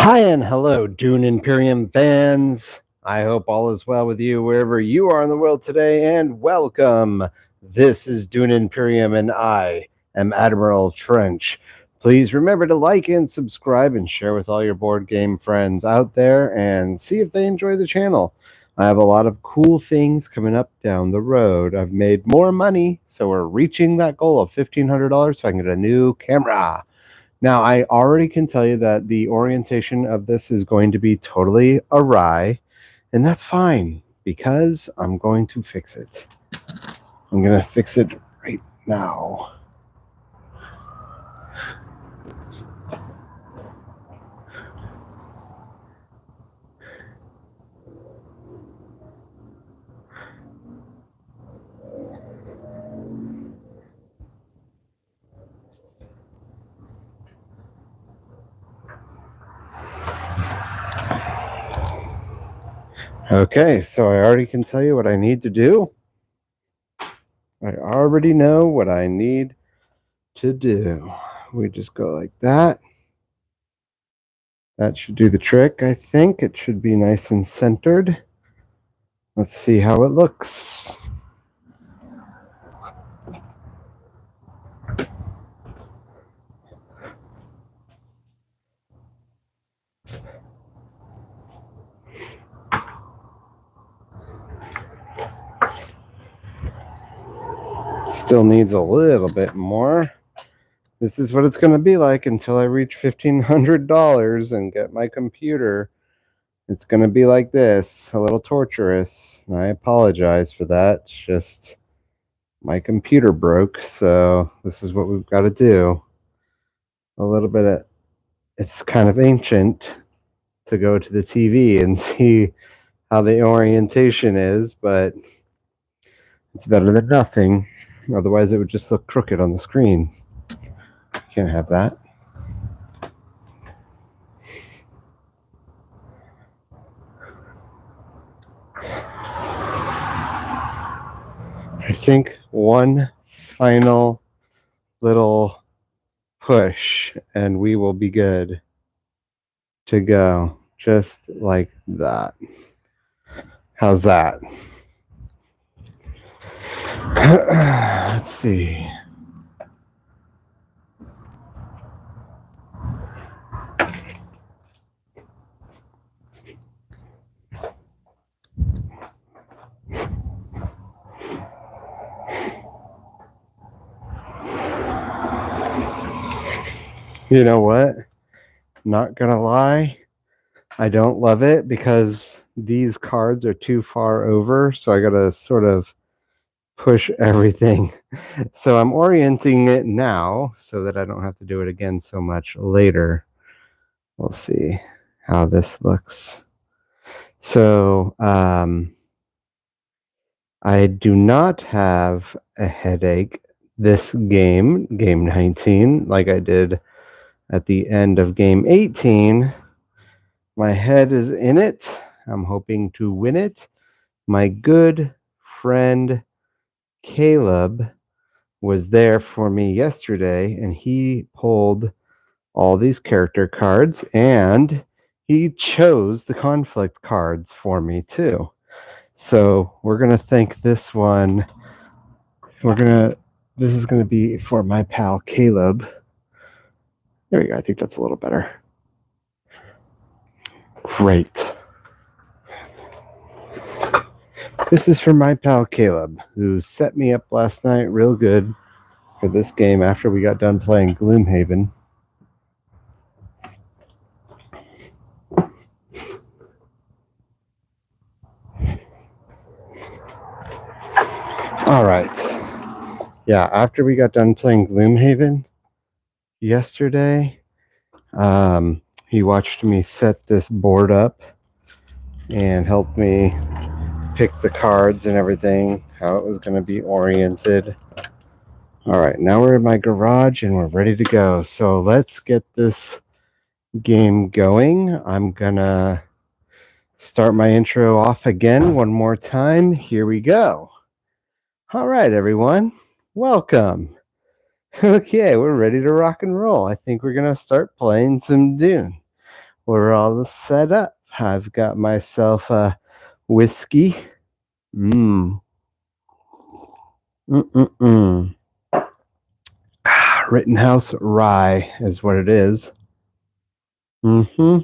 Hi and hello, Dune Imperium fans. I hope all is well with you wherever you are in the world today, and welcome. This is Dune Imperium, and I am Admiral Trench. Please remember to like and subscribe and share with all your board game friends out there and see if they enjoy the channel. I have a lot of cool things coming up down the road. I've made more money, so we're reaching that goal of $1,500 so I can get a new camera. Now, I already can tell you that the orientation of this is going to be totally awry, and that's fine because I'm going to fix it. I'm going to fix it right now. Okay, so I already can tell you what I need to do. I already know what I need to do. We just go like that. That should do the trick, I think. It should be nice and centered. Let's see how it looks. Still needs a little bit more. This is what it's going to be like until I reach $1,500 and get my computer. It's going to be like this, a little torturous. I apologize for that. It's just my computer broke, so this is what we've got to do. A little bit of, it's kind of ancient to go to the TV and see how the orientation is, but it's better than nothing. Otherwise, it would just look crooked on the screen. Can't have that. I think one final little push and we will be good to go, just like that. How's that? Let's see. You know what? Not gonna lie, I don't love it because these cards are too far over, so I gotta sort of push everything. So I'm orienting it now so that I don't have to do it again so much later. We'll see how this looks. So I do not have a headache this game 19, like I did at the end of game 18. My head is in it. I'm hoping to win it. My good friend Caleb was there for me yesterday, and he pulled all these character cards, and he chose the conflict cards for me too. So we're gonna think this one. This is gonna be for my pal Caleb. There we go. I think that's a little better. Great. This is for my pal Caleb, who set me up last night real good for this game after we got done playing Gloomhaven. All right. Yeah, after we got done playing Gloomhaven yesterday, he watched me set this board up and helped me pick the cards and everything, how it was going to be oriented. All right, now we're in my garage and we're ready to go. So let's get this game going. I'm going to start my intro off again one more time. Here we go. All right, everyone, welcome. Okay, we're ready to rock and roll. I think we're going to start playing some Dune. we're all set up. I've got myself a whiskey. Mmm. Mm-mm-mm. Rittenhouse Rye is what it is. Mm-hmm.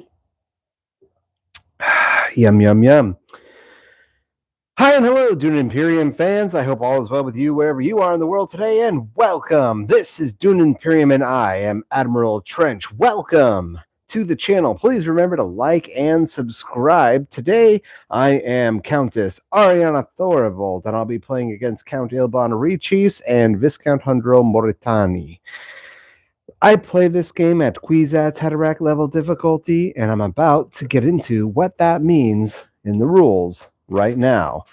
Yum, yum, yum. Hi and hello, Dune Imperium fans. I hope all is well with you wherever you are in the world today, and welcome. This is Dune Imperium, and I am Admiral Trench. Welcome to the channel. Please remember to like and subscribe. Today, I am Countess Ariana Thorvald, and I'll be playing against Count Ilban Ricis and Viscount Hundro Moritani. I play this game at Kwisatz Haderach level difficulty, and I'm about to get into what that means in the rules right now.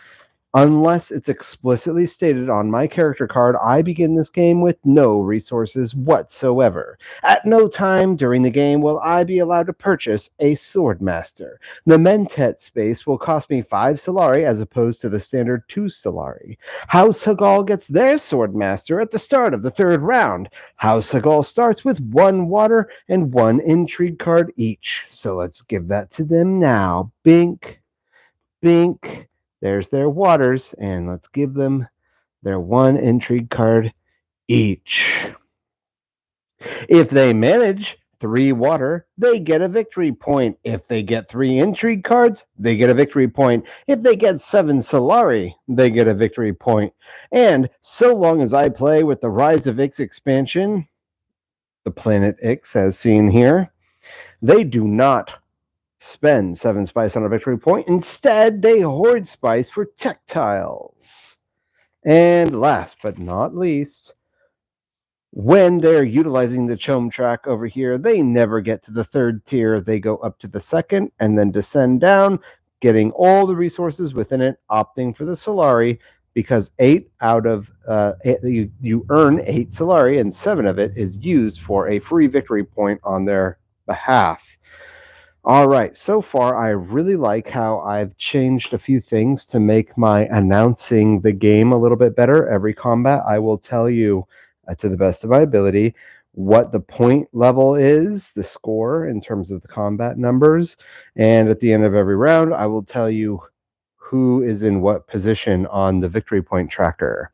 Unless it's explicitly stated on my character card, I begin this game with no resources whatsoever. At no time during the game will I be allowed to purchase a Swordmaster. The Mentet space will cost me 5 Solari as opposed to the standard 2 Solari. House Hagal gets their Swordmaster at the start of the third round. House Hagal starts with 1 water and 1 intrigue card each. So let's give that to them now. Bink, bink. There's their waters, and let's give them their 1 intrigue card each. If they manage 3 water, they get a victory point. If they get 3 intrigue cards, they get a victory point. If they get 7 Solari, they get a victory point. And so long as I play with the Rise of Ix expansion, the planet Ix as seen here, they do not spend 7 spice on a victory point. Instead, they hoard spice for tech tiles. And last but not least, when they're utilizing the Chom track over here, they never get to the 3rd tier. They go up to the 2nd and then descend down, getting all the resources within it, opting for the Solari, because 8 out of you earn 8 Solari, and 7 of it is used for a free victory point on their behalf. All right, so far I really like how I've changed a few things to make my announcing the game a little bit better. Every combat, I will tell you to the best of my ability what the point level is, the score in terms of the combat numbers, and at the end of every round, I will tell you who is in what position on the victory point tracker.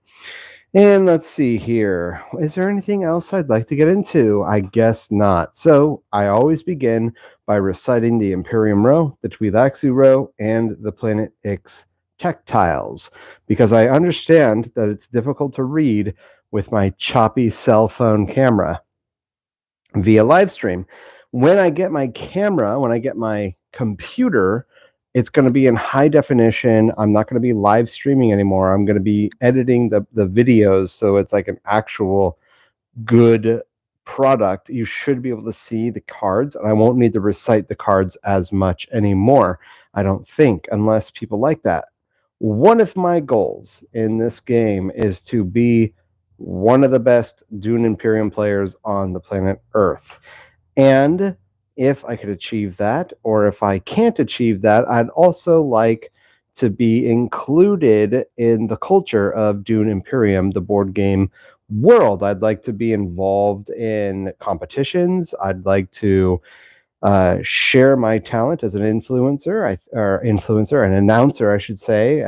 And let's see here. Is there anything else I'd like to get into? I guess not. So I always begin by reciting the Imperium row, the Twi'lexu row, and the Planet Ix tech tiles, because I understand that it's difficult to read with my choppy cell phone camera via live stream. When I get my camera, when I get my computer, it's going to be in high definition. I'm not going to be live streaming anymore. I'm going to be editing the videos, so it's like an actual good product. You should be able to see the cards, and I won't need to recite the cards as much anymore, I don't think, unless people like that. One of my goals in this game is to be one of the best Dune Imperium players on the planet Earth. And if I could achieve that, or if I can't achieve that, I'd also like to be included in the culture of Dune Imperium, the board game world. I'd like to be involved in competitions. I'd like to share my talent as an influencer, an announcer, I should say.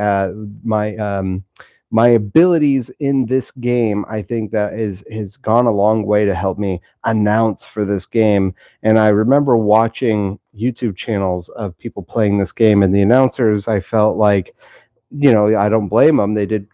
My abilities in this game, I think that has gone a long way to help me announce for this game. And I remember watching YouTube channels of people playing this game, and the announcers, I felt like, I don't blame them. They did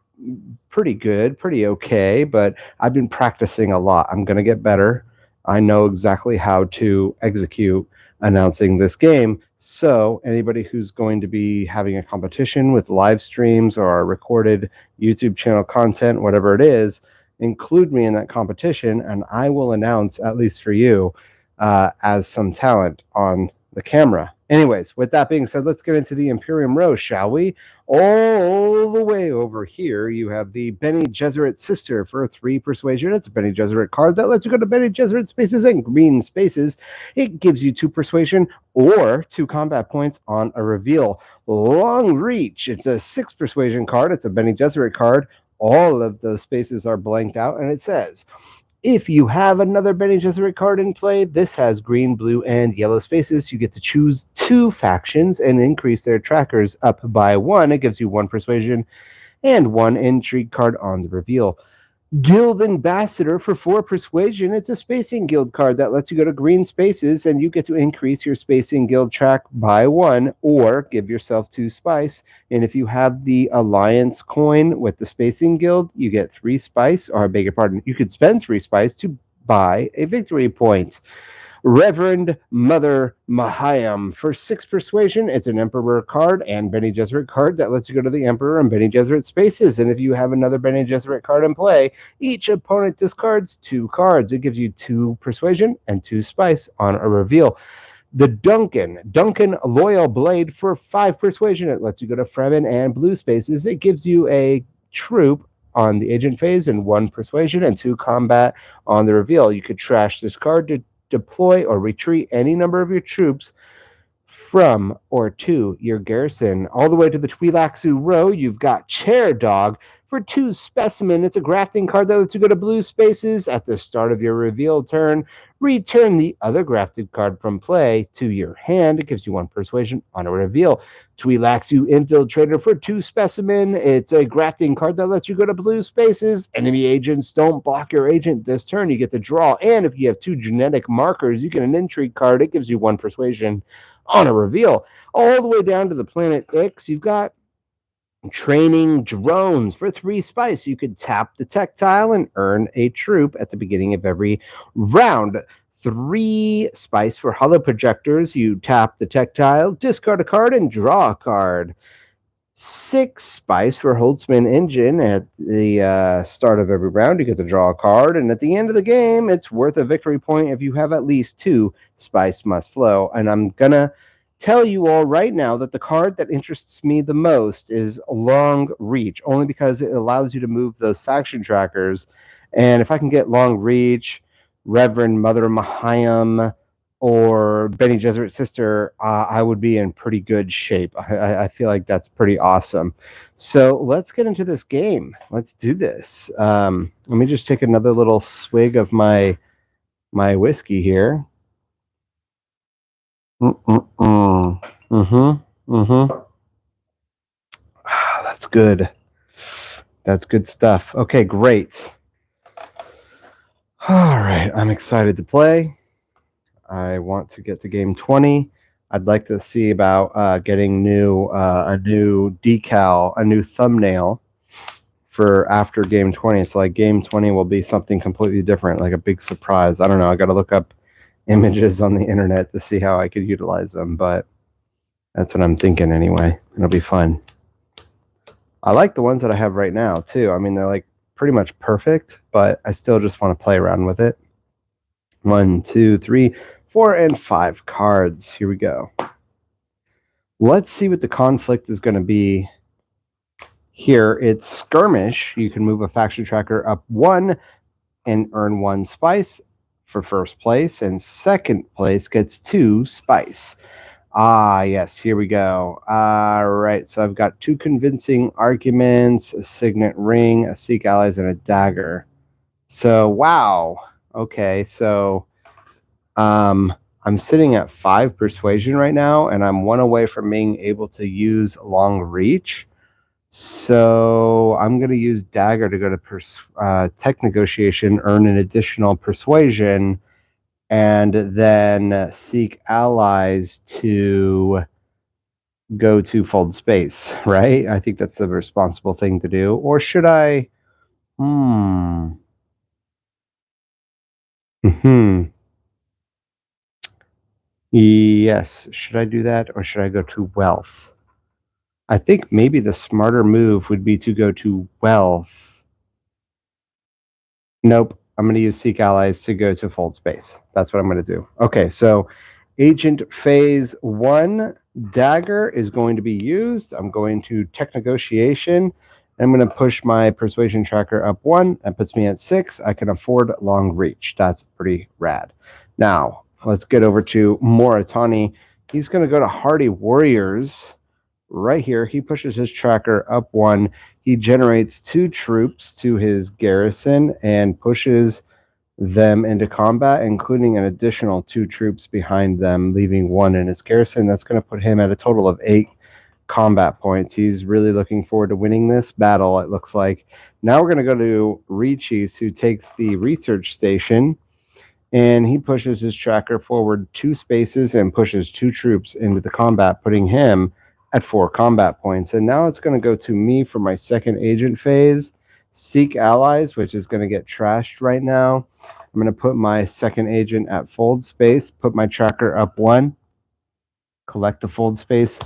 pretty good, pretty okay, but I've been practicing a lot. I'm going to get better. I know exactly how to execute announcing this game. So anybody who's going to be having a competition with live streams or recorded YouTube channel content, whatever it is, include me in that competition, and I will announce, at least for you, as some talent on the camera. Anyways, with that being said, let's get into the Imperium row, shall we? All the way over here, you have the Bene Gesserit Sister for 3 persuasion. It's a Bene Gesserit card that lets you go to Bene Gesserit spaces and green spaces. It gives you 2 persuasion or 2 combat points on a reveal. Long Reach, it's a 6 persuasion card. It's a Bene Gesserit card. All of those spaces are blanked out, and it says, If you have another Bene Gesserit card in play, this has green, blue, and yellow spaces. You get to choose 2 factions and increase their trackers up by 1. It gives you 1 persuasion and 1 intrigue card on the reveal. Guild Ambassador for 4 persuasion. It's a spacing guild card that lets you go to green spaces and you get to increase your spacing guild track by 1 or give yourself 2 spice. And if you have the alliance coin with the spacing guild, you get 3 spice, or I beg your pardon, you could spend 3 spice to buy a victory point. Reverend Mother Mahayam for 6 persuasion. It's an Emperor card and Bene Gesserit card that lets you go to the Emperor and Bene Gesserit spaces. And if you have another Bene Gesserit card in play, each opponent discards 2 cards. It gives you 2 persuasion and 2 spice on a reveal. The Duncan Loyal Blade for 5 persuasion. It lets you go to Fremen and blue spaces. It gives you a troop on the agent phase and 1 persuasion and 2 combat on the reveal. You could trash this card to deploy or retreat any number of your troops from or to your garrison. All the way to the Twi'leksu row, you've got Chair Dog for 2 specimen. It's a grafting card that lets you go to blue spaces at the start of your reveal turn. Return the other grafted card from play to your hand. It gives you 1 persuasion on a reveal. Twi'leksu Infiltrator for 2 specimen. It's a grafting card that lets you go to blue spaces. Enemy agents don't block your agent this turn. You get to draw. And if you have 2 genetic markers, you get an intrigue card. It gives you 1 persuasion on a reveal. All the way down to the planet Ix, you've got training drones for 3 spice. You could tap the tech tile and earn a troop at the beginning of every round. 3 spice for hollow projectors. You tap the tech tile, discard a card, and draw a card. 6 spice for Holtzman Engine. At the start of every round, you get to draw a card, and at the end of the game, it's worth a victory point if you have at least 2 spice must flow. And I'm gonna tell you all right now that the card that interests me the most is Long Reach, only because it allows you to move those faction trackers. And if I can get Long Reach, Reverend Mother Mahayam, or Bene Gesserit Sister, I would be in pretty good shape. I feel like that's pretty awesome. So let's get into this game. Let's do this. Let me just take another little swig of my whiskey here. That's good. That's good stuff. Okay, great. All right, I'm excited to play. I want to get to game 20. I'd like to see about getting a new decal, a new thumbnail for after game 20. So like game 20 will be something completely different, like a big surprise. I don't know. I got to look up images on the internet to see how I could utilize them, but that's what I'm thinking anyway. It'll be fun. I like the ones that I have right now too. I mean, they're like pretty much perfect, but I still just want to play around with it. 1, 2, 3, 4, and 5 cards. Here we go. Let's see what the conflict is going to be here. It's skirmish. You can move a faction tracker up 1 and earn 1 spice for first place, and second place gets 2 spice. Yes, here we go. All right, so I've got 2 convincing arguments, a signet ring, a seek allies, and a dagger. So, wow. Okay, so I'm sitting at 5 persuasion right now, and I'm 1 away from being able to use long reach. So I'm going to use dagger to go to tech negotiation, earn an additional persuasion, and then seek allies to go to fold space, right? I think that's the responsible thing to do. Or should I? Yes. Should I do that, or should I go to wealth? I think maybe the smarter move would be to go to wealth. Nope. I'm going to use seek allies to go to fold space. That's what I'm going to do. Okay, so agent phase 1 dagger is going to be used. I'm going to tech negotiation. I'm going to push my persuasion tracker up 1. That puts me at 6. I can afford long reach. That's pretty rad. Now, let's get over to Moritani. He's going to go to Hardy Warriors. Right here, he pushes his tracker up 1. He generates 2 troops to his garrison and pushes them into combat, including an additional 2 troops behind them, leaving 1 in his garrison. That's going to put him at a total of 8 combat points. He's really looking forward to winning this battle, it looks like. Now we're going to go to Richeese, who takes the research station, and he pushes his tracker forward 2 spaces and pushes 2 troops into the combat, putting him at 4 combat points. And now it's going to go to me for my second agent phase, Seek Allies, which is going to get trashed right now. I'm going to put my second agent at fold space, put my tracker up 1, collect the fold space,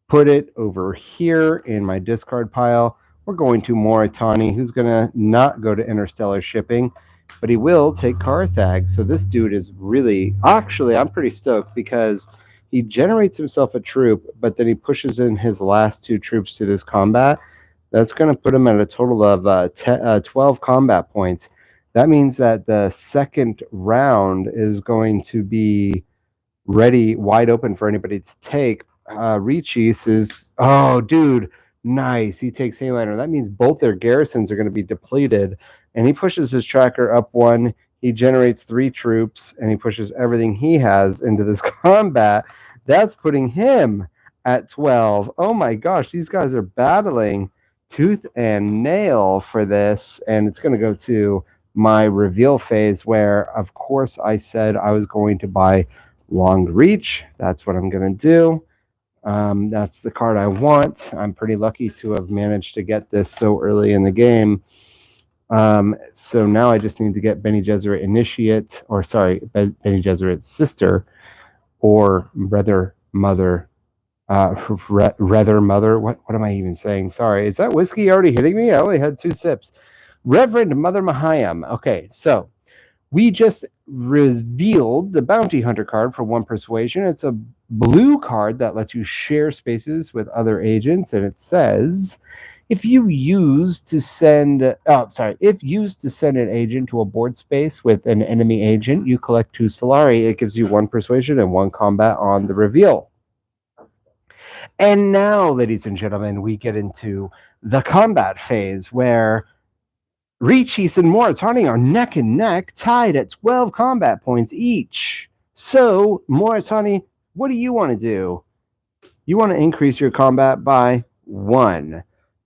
put it over here in my discard pile. We're going to Moritani, who's going to not go to interstellar shipping, but he will take Carthag. So this dude is really, actually, I'm pretty stoked because he generates himself a troop, but then he pushes in his last 2 troops to this combat. That's going to put him at a total of 12 combat points. That means that the second round is going to be ready, wide open for anybody to take. Richeese is, oh, dude, nice. He takes Haliner. That means both their garrisons are going to be depleted. And he pushes his tracker up 1. He generates 3 troops, and he pushes everything he has into this combat. That's putting him at 12. Oh my gosh, these guys are battling tooth and nail for this. And it's going to go to my reveal phase where, of course, I said I was going to buy Long Reach. That's what I'm going to do. That's the card I want. I'm pretty lucky to have managed to get this so early in the game. So now I just need to get Bene Gesserit Initiate, or sorry, Bene Gesserit's sister, or Rather Mother. Rather Mother. What am I even saying? Sorry. Is that whiskey already hitting me? I only had 2 sips. Reverend Mother Mahayam. Okay, so we just revealed the Bounty Hunter card for 1 persuasion. It's a blue card that lets you share spaces with other agents, and it says, if used to send an agent to a board space with an enemy agent, you collect 2 Solari. It gives you 1 persuasion and 1 combat on the reveal. And now, ladies and gentlemen, we get into the combat phase where Richeese and Moritani are neck and neck, tied at 12 combat points each. So, Moritani, what do you want to do? You want to increase your combat by 1.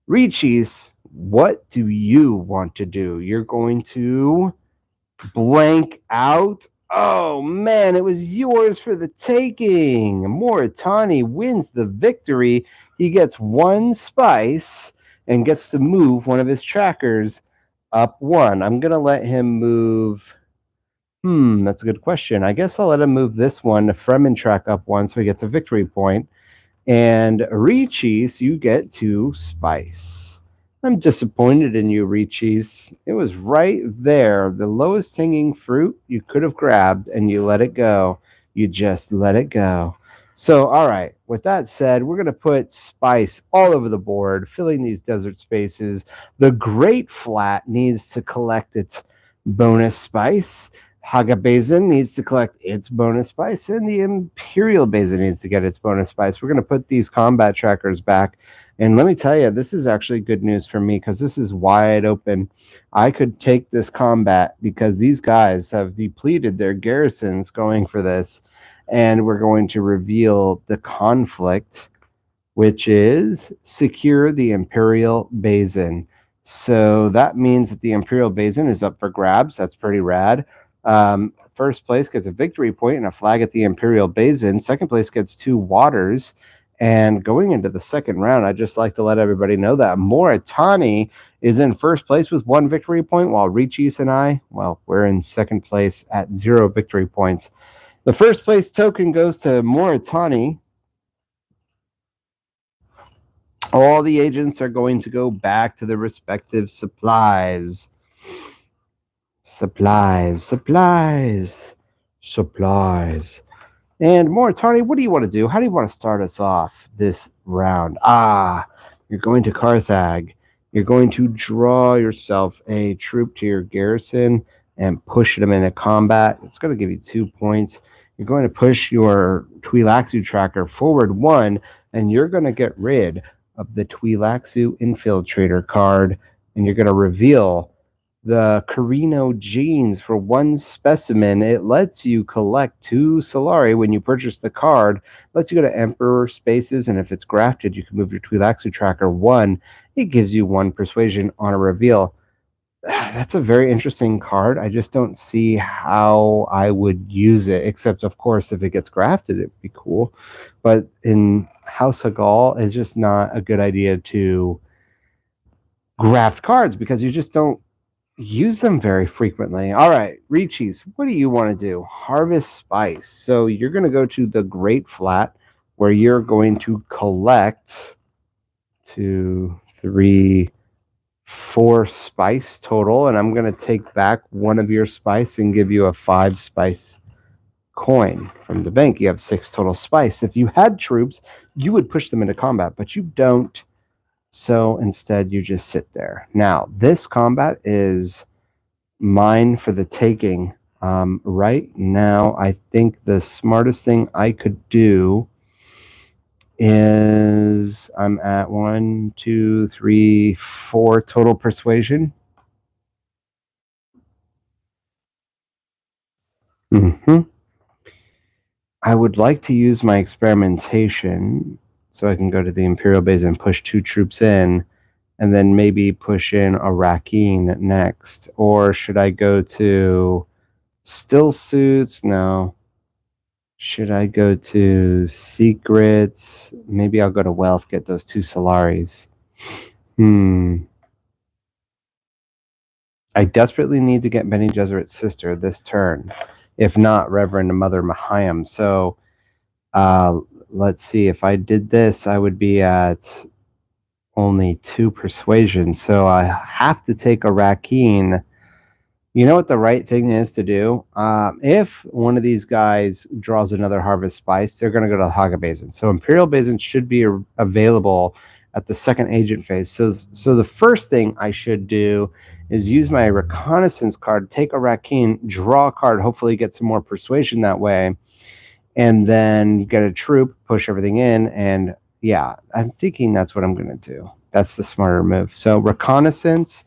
Richeese, what do you want to do? You're going to blank out. Oh man, it was yours for the taking. Moritani wins the victory. He gets 1 spice and gets to move one of his trackers up 1. I'm going to let him move. That's a good question. I guess I'll let him move this one, Fremen track up 1, so he gets a victory point. And Richeese, you get 2 spice. I'm disappointed in you, Richeese. It was right there, the lowest hanging fruit you could have grabbed, and you let it go. You just let it go. So, all right, with that said, we're going to put spice all over the board, filling these desert spaces. The Great Flat needs to collect its bonus spice. Haga Basin needs to collect its bonus spice, and the Imperial Basin needs to get its bonus spice. We're going to put these combat trackers back. And let me tell you, this is actually good news for me because this is wide open. I could take this combat because these guys have depleted their garrisons going for this. And we're going to reveal the conflict, which is secure the Imperial Basin. So that means that the Imperial Basin is up for grabs. That's pretty rad. First place gets a victory point and a flag at the Imperial Basin. Second place gets 2 waters. And going into the second round, I'd just like to let everybody know that Moritani is in first place with 1 victory point, while Richeese and I, well, we're in second place at 0 victory points. The first place token goes to Moritani. All the agents are going to go back to their respective supplies. Supplies. And Moritani, what do you want to do? How do you want to start us off this round? You're going to Carthag. You're going to draw yourself a troop to your garrison and push them into combat. It's going to give you 2 points. You're going to push your Twi'lexu tracker forward 1, and you're going to get rid of the Twi'lexu Infiltrator card, and you're going to reveal the Carino genes for one specimen. It lets you collect 2 Solari when you purchase the card. It lets you go to Emperor Spaces, and if it's grafted, you can move your Twi'lexu tracker 1. It gives you 1 persuasion on a reveal. That's a very interesting card. I just don't see how I would use it, except, of course, if it gets grafted, it'd be cool. But in House of Gaul, it's just not a good idea to graft cards because you just don't use them very frequently. All right, Reachies, what do you want to do? Harvest Spice. So you're going to go to the Great Flat where you're going to collect 2, 3, 4 spice total, and I'm going to take back 1 of your spice and give you a 5 spice coin from the bank. You have 6 total spice. If you had troops, you would push them into combat, but you don't. So instead, you just sit there. Now, this combat is mine for the taking. Right now, I think the smartest thing I could do is I'm at 1, 2, 3, 4 total persuasion. I would like to use my experimentation so I can go to the Imperial base and push 2 troops in, and then maybe push in a Rakeen next. Or should I go to Still Suits? No. Should I go to Secrets? Maybe I'll go to Wealth, get those 2 Solaris. I desperately need to get Bene Gesserit's sister this turn. If not, Reverend Mother Mahayam. So let's see. If I did this, I would be at only 2 persuasion. So I have to take a Rakeen. You know what the right thing is to do? If one of these guys draws another Harvest Spice, they're going to go to the Haga Basin. So Imperial Basin should be available at the second agent phase. So the first thing I should do is use my reconnaissance card, take a Rakeen, draw a card, hopefully get some more persuasion that way, and then get a troop, push everything in, and yeah, I'm thinking that's what I'm going to do. That's the smarter move. So reconnaissance,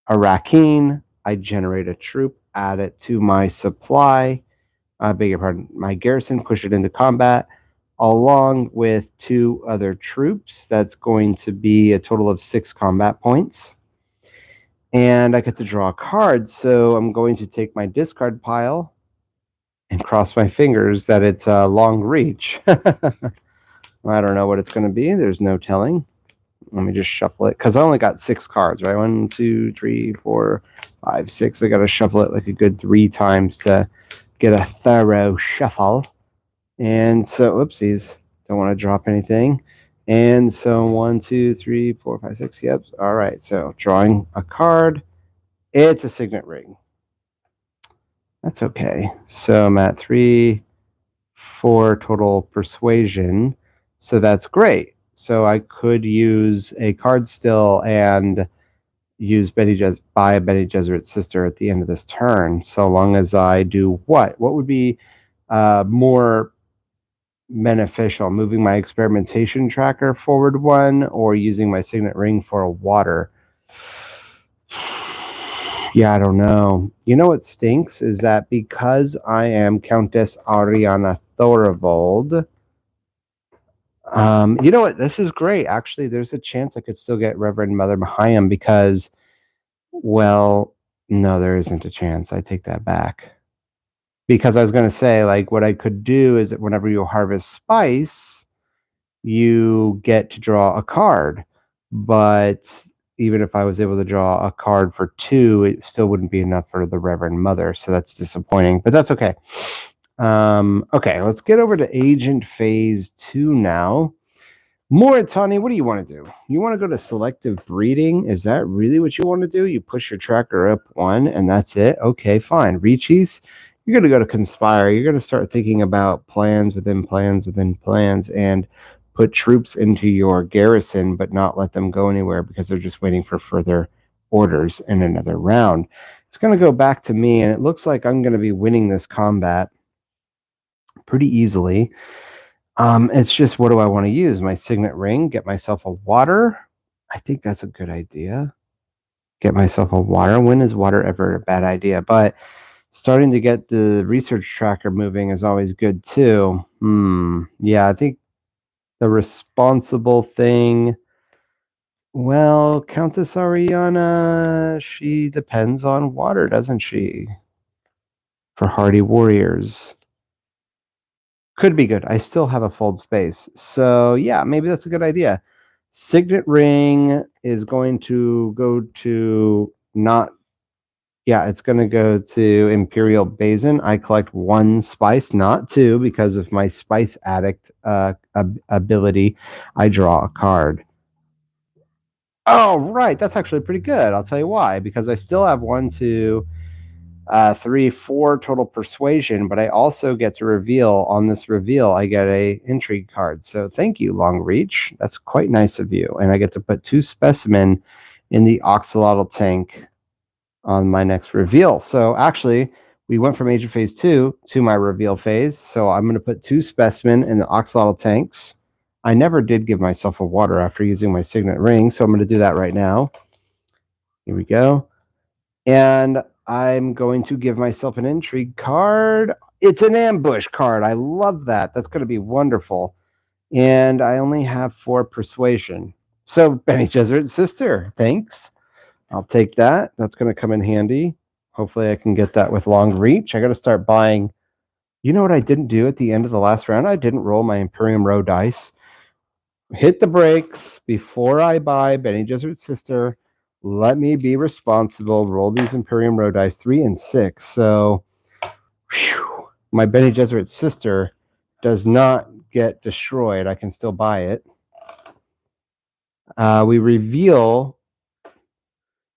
a Rakeen, I generate a troop, add it to my supply, I beg your pardon, my garrison, push it into combat, along with 2 other troops. That's going to be a total of 6 combat points. And I get to draw a card, so I'm going to take my discard pile and cross my fingers that it's a long reach. I don't know what it's going to be. There's no telling. Let me just shuffle it, because I only got 6 cards, right? 1, 2, 3, 4, 5, 6. I got to shuffle it like a good 3 times to get a thorough shuffle. And so, oopsies, don't want to drop anything. And so 1, 2, 3, 4, 5, 6. Yep. All right. So drawing a card. It's a signet ring. That's okay. So I'm at 3, 4 total persuasion. So that's great. So I could use a card still and use buy a Bene Gesserit's sister at the end of this turn, so long as I do what? What would be more beneficial? Moving my experimentation tracker forward 1 or using my signet ring for a water? Yeah, I don't know. You know what stinks is that because I am Countess Ariana Thorvald, you know what? This is great. Actually, there's a chance I could still get Reverend Mother Mahayam because, well, no, there isn't a chance. I take that back. Because I was going to say, like, what I could do is that whenever you harvest spice, you get to draw a card. But even if I was able to draw a card for 2, it still wouldn't be enough for the Reverend Mother. So that's disappointing, but that's okay. Okay, let's get over to Agent Phase 2 now. Moritani, what do you want to do? You want to go to selective breeding? Is that really what you want to do? You push your tracker up 1 and that's it? Okay, fine. Reachies, you're going to go to Conspire. You're going to start thinking about plans within plans within plans and put troops into your garrison, but not let them go anywhere because they're just waiting for further orders in another round. It's going to go back to me, and it looks like I'm going to be winning this combat pretty easily. It's just, what do I want to use? My signet ring, get myself a water. I think that's a good idea. get myself a water. When is water ever a bad idea? But starting to get the research tracker moving is always good too. Yeah, I think the responsible thing. Well, Countess Ariana, she depends on water, doesn't she? For hardy warriors. Could be good. I still have a fold space. So yeah, maybe that's a good idea. Signet ring is going to go to not. Yeah, it's going to go to Imperial Basin. I collect 1 spice, not 2, because of my spice addict ability. I draw a card. Oh, right. That's actually pretty good. I'll tell you why. Because I still have 1, 2, 3, 4 total persuasion, but I also get to reveal. On this reveal, I get a intrigue card. So thank you, Long Reach. That's quite nice of you. And I get to put 2 specimen in the Oxalotl tank on my next reveal. So actually, we went from Agent Phase 2 to my reveal phase. So I'm going to put 2 specimen in the Oxalotl tanks. I never did give myself a water after using my Signet ring, so I'm going to do that right now. Here we go. And I'm going to give myself an intrigue card. It's an ambush card. I love that. That's going to be wonderful. And I only have 4 persuasion. So Bene Gesserit's sister, thanks. I'll take that. That's going to come in handy. Hopefully I can get that with Long Reach. I got to start buying. You know what I didn't do at the end of the last round? I didn't roll my Imperium Row dice. Hit the brakes before I buy Bene Gesserit's sister. Let me be responsible. Roll these Imperium Row dice, 3 and 6. So my Bene Gesserit's sister does not get destroyed. I can still buy it. We reveal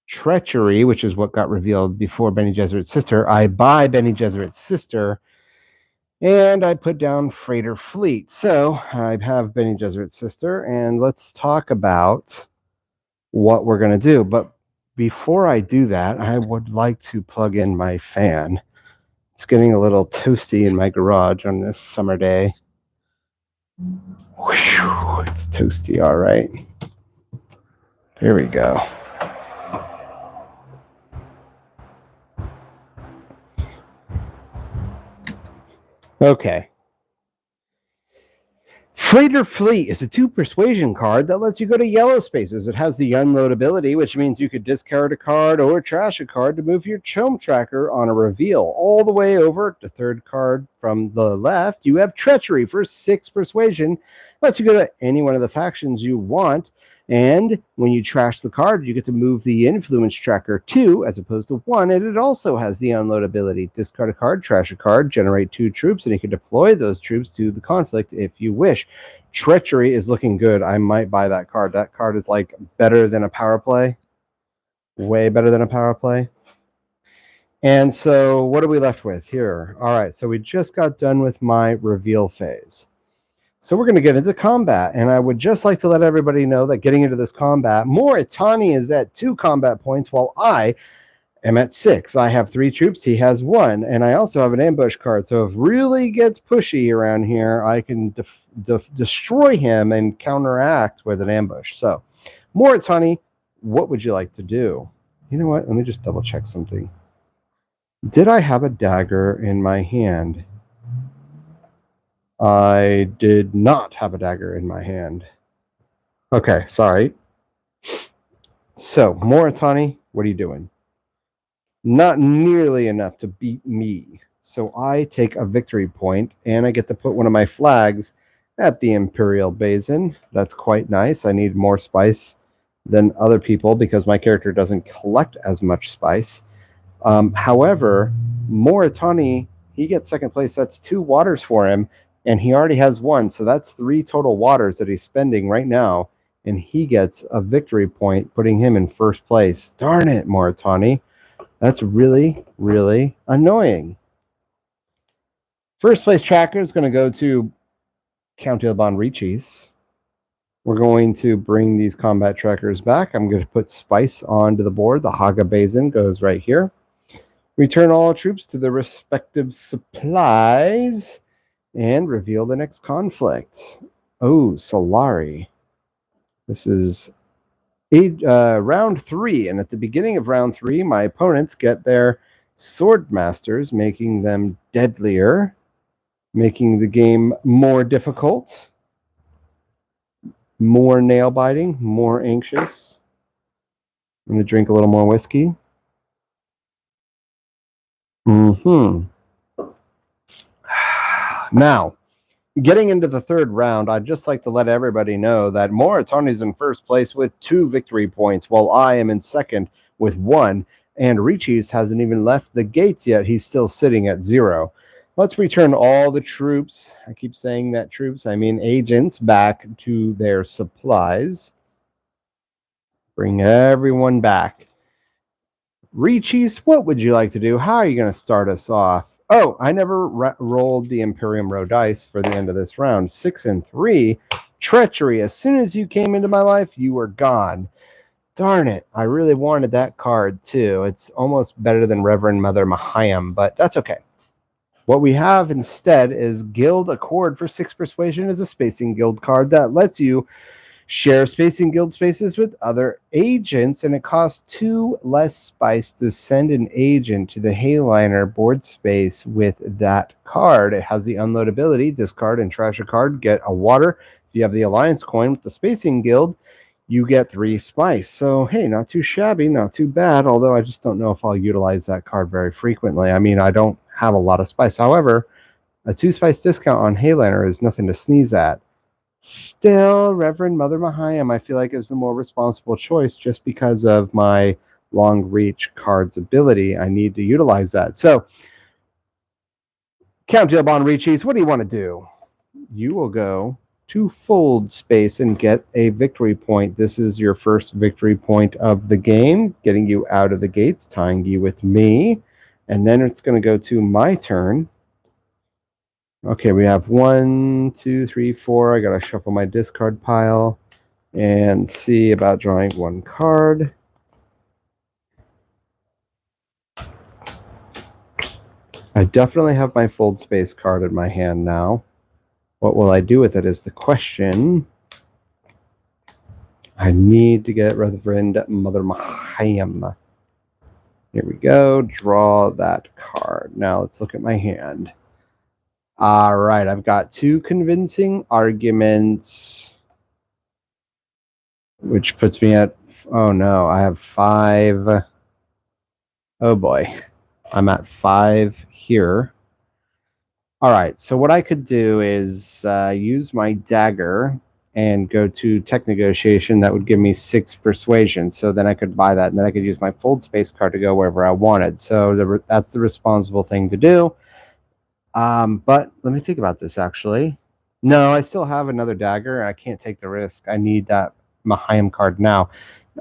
Treachery, which is what got revealed before Bene Gesserit's sister. I buy Bene Gesserit's sister, and I put down Freighter Fleet. So I have Bene Gesserit's sister, and let's talk about what we're going to do. But before I do that, I would like to plug in my fan. It's getting a little toasty in my garage on this summer day. Whew, it's toasty, all right. Here we go. Okay. Freighter Fleet is a 2 persuasion card that lets you go to yellow spaces. It has the unload ability, which means you could discard a card or trash a card to move your Chome Tracker on a reveal. All the way over, the 3rd card from the left, you have Treachery for 6 persuasion. Lets you go to any one of the factions you want. And when you trash the card, you get to move the Influence Tracker 2 as opposed to 1. And it also has the unload ability. Discard a card, trash a card, generate 2 troops, and you can deploy those troops to the conflict if you wish. Treachery is looking good. I might buy that card. That card is like better than a power play. Way better than a power play. And so what are we left with here? All right, so we just got done with my reveal phase. So we're going to get into combat, and I would just like to let everybody know that getting into this combat, Moritani is at 2 combat points while I am at 6. I have 3 troops, he has 1, and I also have an ambush card. So if really gets pushy around here, I can destroy him and counteract with an ambush. So Moritani, what would you like to do? You know what? Let me just double check something. Did I have a dagger in my hand? I did not have a dagger in my hand. Okay, sorry. So, Moritani, what are you doing? Not nearly enough to beat me. So I take a victory point, and I get to put one of my flags at the Imperial Basin. That's quite nice. I need more spice than other people because my character doesn't collect as much spice. However, Moritani, he gets 2nd place. That's 2 waters for him. And he already has 1, so that's 3 total waters that he's spending right now, and he gets a victory point, putting him in 1st place. Darn it, Moritani. That's really, really annoying. 1st place tracker is going to go to Count Ilban Riches. We're going to bring these combat trackers back. I'm going to put spice onto the board. The Haga Basin goes right here. Return all troops to their respective supplies. And reveal the next conflict. Oh, Solari. This is Round 3, and at the beginning of round 3, my opponents get their sword masters, making them deadlier, making the game more difficult, more nail biting, more anxious. I'm going to drink a little more whiskey. Now, getting into the third round, I'd just like to let everybody know that Moritani's in first place with 2 victory points, while I am in second with 1, and Riches hasn't even left the gates yet. He's still sitting at 0. Let's return all the troops. I keep saying that troops, I mean agents, back to their supplies. Bring everyone back. Riches, what would you like to do? How are you going to start us off? Oh, I never rolled the Imperium Row dice for the end of this round. 6 and 3. Treachery. As soon as you came into my life, you were gone. Darn it. I really wanted that card too. It's almost better than Reverend Mother Mahayam, but that's okay. What we have instead is Guild Accord for 6 Persuasion is a Spacing Guild card that lets you share Spacing Guild spaces with other agents, and it costs 2 less spice to send an agent to the Hayliner board space with that card. It has the unload ability, discard and trash a card, get a water. If you have the Alliance coin with the Spacing Guild, you get 3 spice. So, hey, not too shabby, not too bad, although I just don't know if I'll utilize that card very frequently. I mean, I don't have a lot of spice. However, a 2 spice discount on Hayliner is nothing to sneeze at. Still, Reverend Mother Mahayam, I feel like, is the more responsible choice just because of my long reach card's ability. I need to utilize that. So, Count Dillbon Riches, what do you want to do? You will go to fold space and get a victory point. This is your first victory point of the game, getting you out of the gates, tying you with me. And then it's going to go to my turn. Okay, we have 1, 2, 3, 4. I got to shuffle my discard pile and see about drawing 1 card. I definitely have my fold space card in my hand now. What will I do with it is the question. I need to get Reverend Mother Mahayam. Here we go. Draw that card. Now let's look at my hand. All right, I've got 2 convincing arguments, which puts me at, oh no, I have 5. Oh boy, I'm at 5 here. All right, so what I could do is use my dagger and go to tech negotiation. That would give me 6 persuasion. So then I could buy that, and then I could use my fold space card to go wherever I wanted. So that's the responsible thing to do. But let me think about this, actually. No, I still have another dagger. I can't take the risk. I need that Mahayam card now.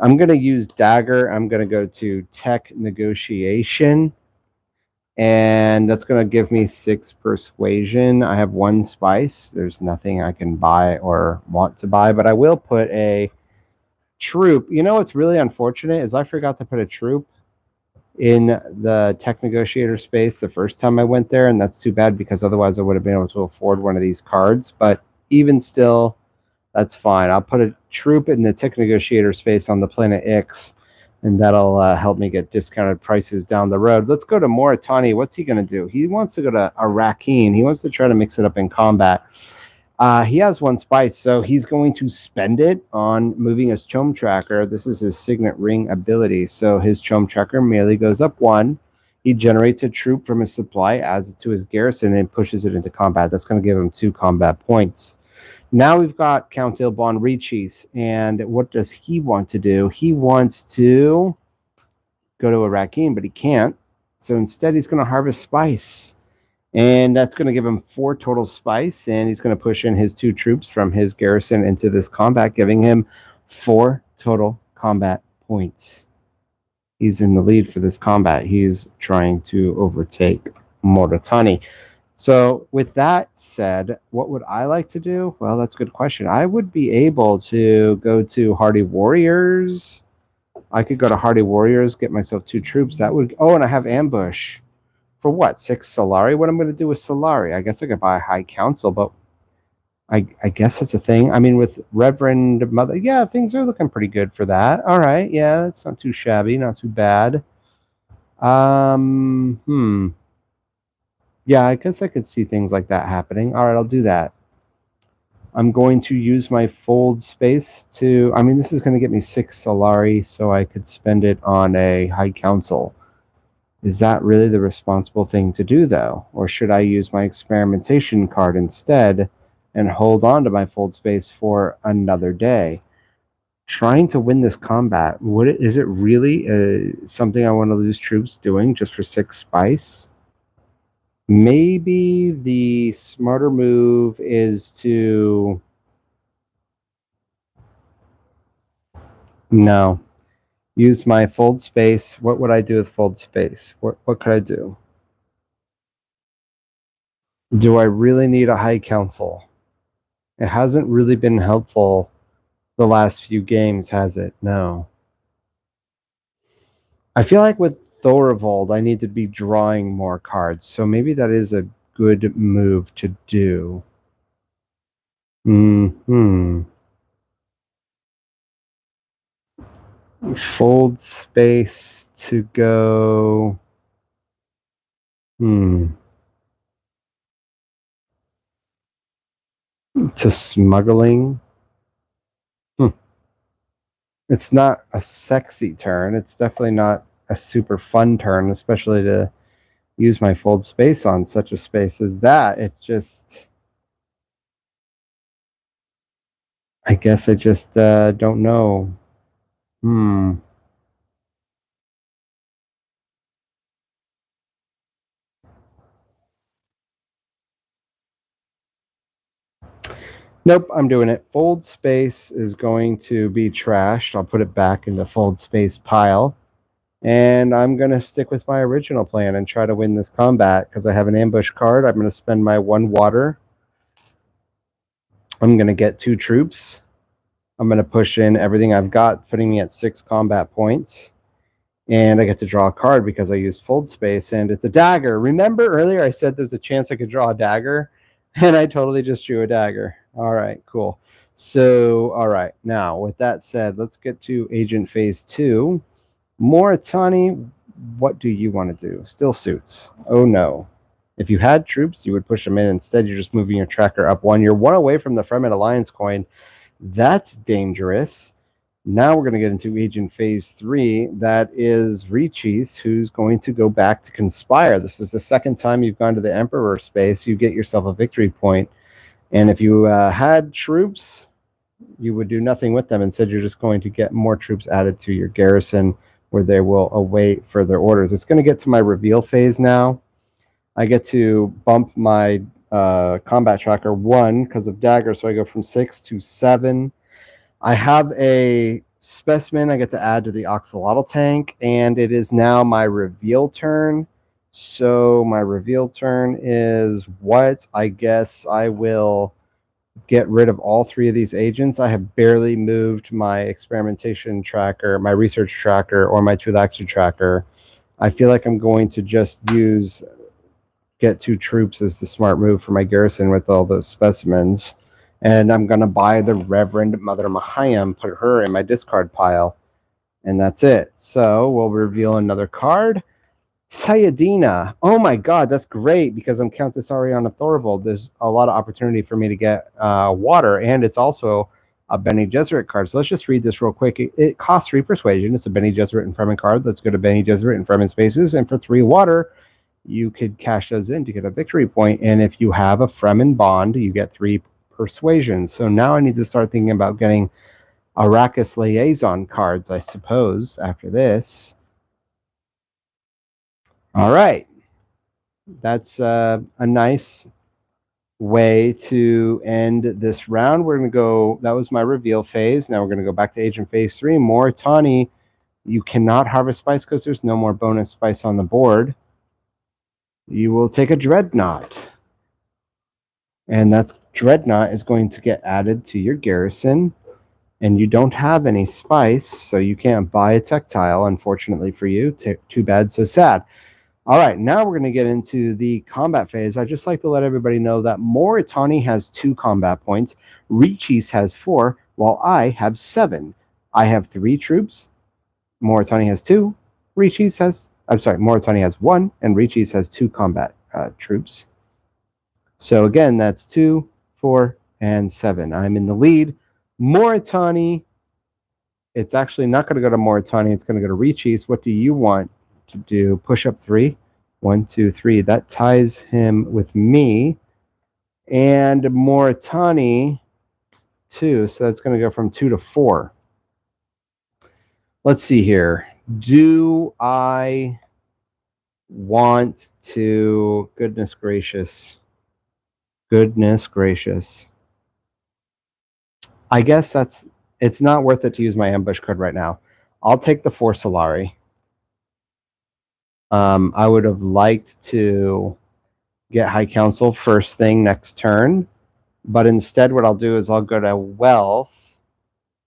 I'm going to use dagger. I'm going to go to tech negotiation. And that's going to give me 6 persuasion. I have 1 spice. There's nothing I can buy or want to buy, but I will put a troop. You know what's really unfortunate is I forgot to put a troop in the tech negotiator space the first time I went there, and that's too bad because otherwise I would have been able to afford one of these cards. But even still, that's fine. I'll put a troop in the tech negotiator space on the planet Ix, and that'll help me get discounted prices down the road. Let's go to Moritani. What's he going to do? He wants to go to Arrakeen. He wants to try to mix it up in combat. He has 1 spice, so he's going to spend it on moving his Chom Tracker. This is his Signet Ring ability. So his Chom Tracker merely goes up 1. He generates a troop from his supply, adds it to his garrison, and pushes it into combat. That's going to give him 2 combat points. Now we've got Count Dillbon Riches, and what does he want to do? He wants to go to Arrakeen, but he can't. So instead, he's going to harvest spice. And that's going to give him 4 total spice, and he's going to push in his 2 troops from his garrison into this combat, giving him 4 total combat points. He's in the lead for this combat. He's trying to overtake Moritani. So with that said, what would I like to do? Well, that's a good question. I would be able to go to Hardy Warriors. I could go to Hardy Warriors, get myself 2 troops. That would, oh, and I have ambush. For what? 6 Solari? What am I going to do with Solari? I guess I could buy a High Council, but I guess that's a thing. I mean, with Reverend Mother, yeah, things are looking pretty good for that. All right, yeah, that's not too shabby, not too bad. Yeah, I guess I could see things like that happening. All right, I'll do that. I'm going to use my fold space to, I mean, this is going to get me 6 Solari, so I could spend it on a High Council. Is that really the responsible thing to do, though? Or should I use my experimentation card instead and hold on to my fold space for another day? Trying to win this combat, is it really something I want to lose troops doing just for 6 spice? Maybe the smarter move is to... No. Use my fold space. What would I do with fold space? What could I do? Do I really need a High Council? It hasn't really been helpful the last few games, has it? No. I feel like with Thorvald, I need to be drawing more cards, so maybe that is a good move to do. Fold space to go... to smuggling. It's not a sexy turn. It's definitely not a super fun turn, especially to use my fold space on such a space as that. It's just... I guess I just don't know. Nope, I'm doing it. Fold space is going to be trashed. I'll put it back in the fold space pile. And I'm going to stick with my original plan and try to win this combat because I have an ambush card. I'm going to spend my 1 water. I'm going to get 2 troops. I'm going to push in everything I've got, putting me at 6 combat points. And I get to draw a card because I used fold space, and it's a dagger. Remember earlier I said there's a chance I could draw a dagger? And I totally just drew a dagger. All right, cool. So, all right. Now, with that said, let's get to Agent Phase 2. Moritani, what do you want to do? Still suits. Oh, no. If you had troops, you would push them in. Instead, you're just moving your tracker up 1. You're 1 away from the Fremen Alliance coin. That's dangerous. Now we're going to get into Agent Phase 3. That is Richeese, who's going to go back to Conspire. This is the second time you've gone to the Emperor space. You get yourself a victory point. And if you had troops, you would do nothing with them. Instead, you're just going to get more troops added to your garrison where they will await further orders. It's going to get to my reveal phase now. I get to bump my combat tracker 1 because of dagger, so I go from 6 to 7. I have a specimen I get to add to the Oxalotl tank, and it is now my reveal turn. So my reveal turn is what? I guess I will get rid of all 3 of these agents. I have barely moved my experimentation tracker, my research tracker, or my Tulaxu tracker. I feel like I'm going to just get 2 troops as the smart move for my garrison with all those specimens. And I'm going to buy the Reverend Mother Mahayam, put her in my discard pile, and that's it. So we'll reveal another card. Sayadina. Oh my god, that's great because I'm Countess Ariana Thorvald. There's a lot of opportunity for me to get water, and it's also a Bene Gesserit card. So let's just read this real quick. It costs 3 persuasion. It's a Bene Gesserit and Fremen card. Let's go to Bene Gesserit and Fremen spaces, and for 3 water, you could cash those in to get a victory point. And if you have a Fremen bond, you get 3 persuasion. So now I need to start thinking about getting Arrakis liaison cards, I suppose, after this. All right. That's a nice way to end this round. We're going to go, that was my reveal phase. Now we're going to go back to Agent Phase 3. Moritani, you cannot harvest spice because there's no more bonus spice on the board. You will take a Dreadnought. And that's Dreadnought is going to get added to your garrison. And you don't have any spice, so you can't buy a tactile, unfortunately for you. Too bad, so sad. All right, now we're going to get into the combat phase. I'd just like to let everybody know that Moritani has 2 combat points, Richeese has 4, while I have 7. I have 3 troops, Moritani has 2, Moritani has 1, and Richeese has 2 combat troops. So again, that's 2, 4, and 7. I'm in the lead. Moritani, it's actually not going to go to Moritani, it's going to go to Richeese. What do you want to do? Push up 3. 1, 2, 3. That ties him with me. And Moritani 2. So that's going to go from 2 to 4. Let's see here. Do I want to... Goodness gracious. I guess it's not worth it to use my ambush card right now. I'll take the 4 Solari. I would have liked to get High Council first thing next turn, but instead what I'll do is I'll go to Wealth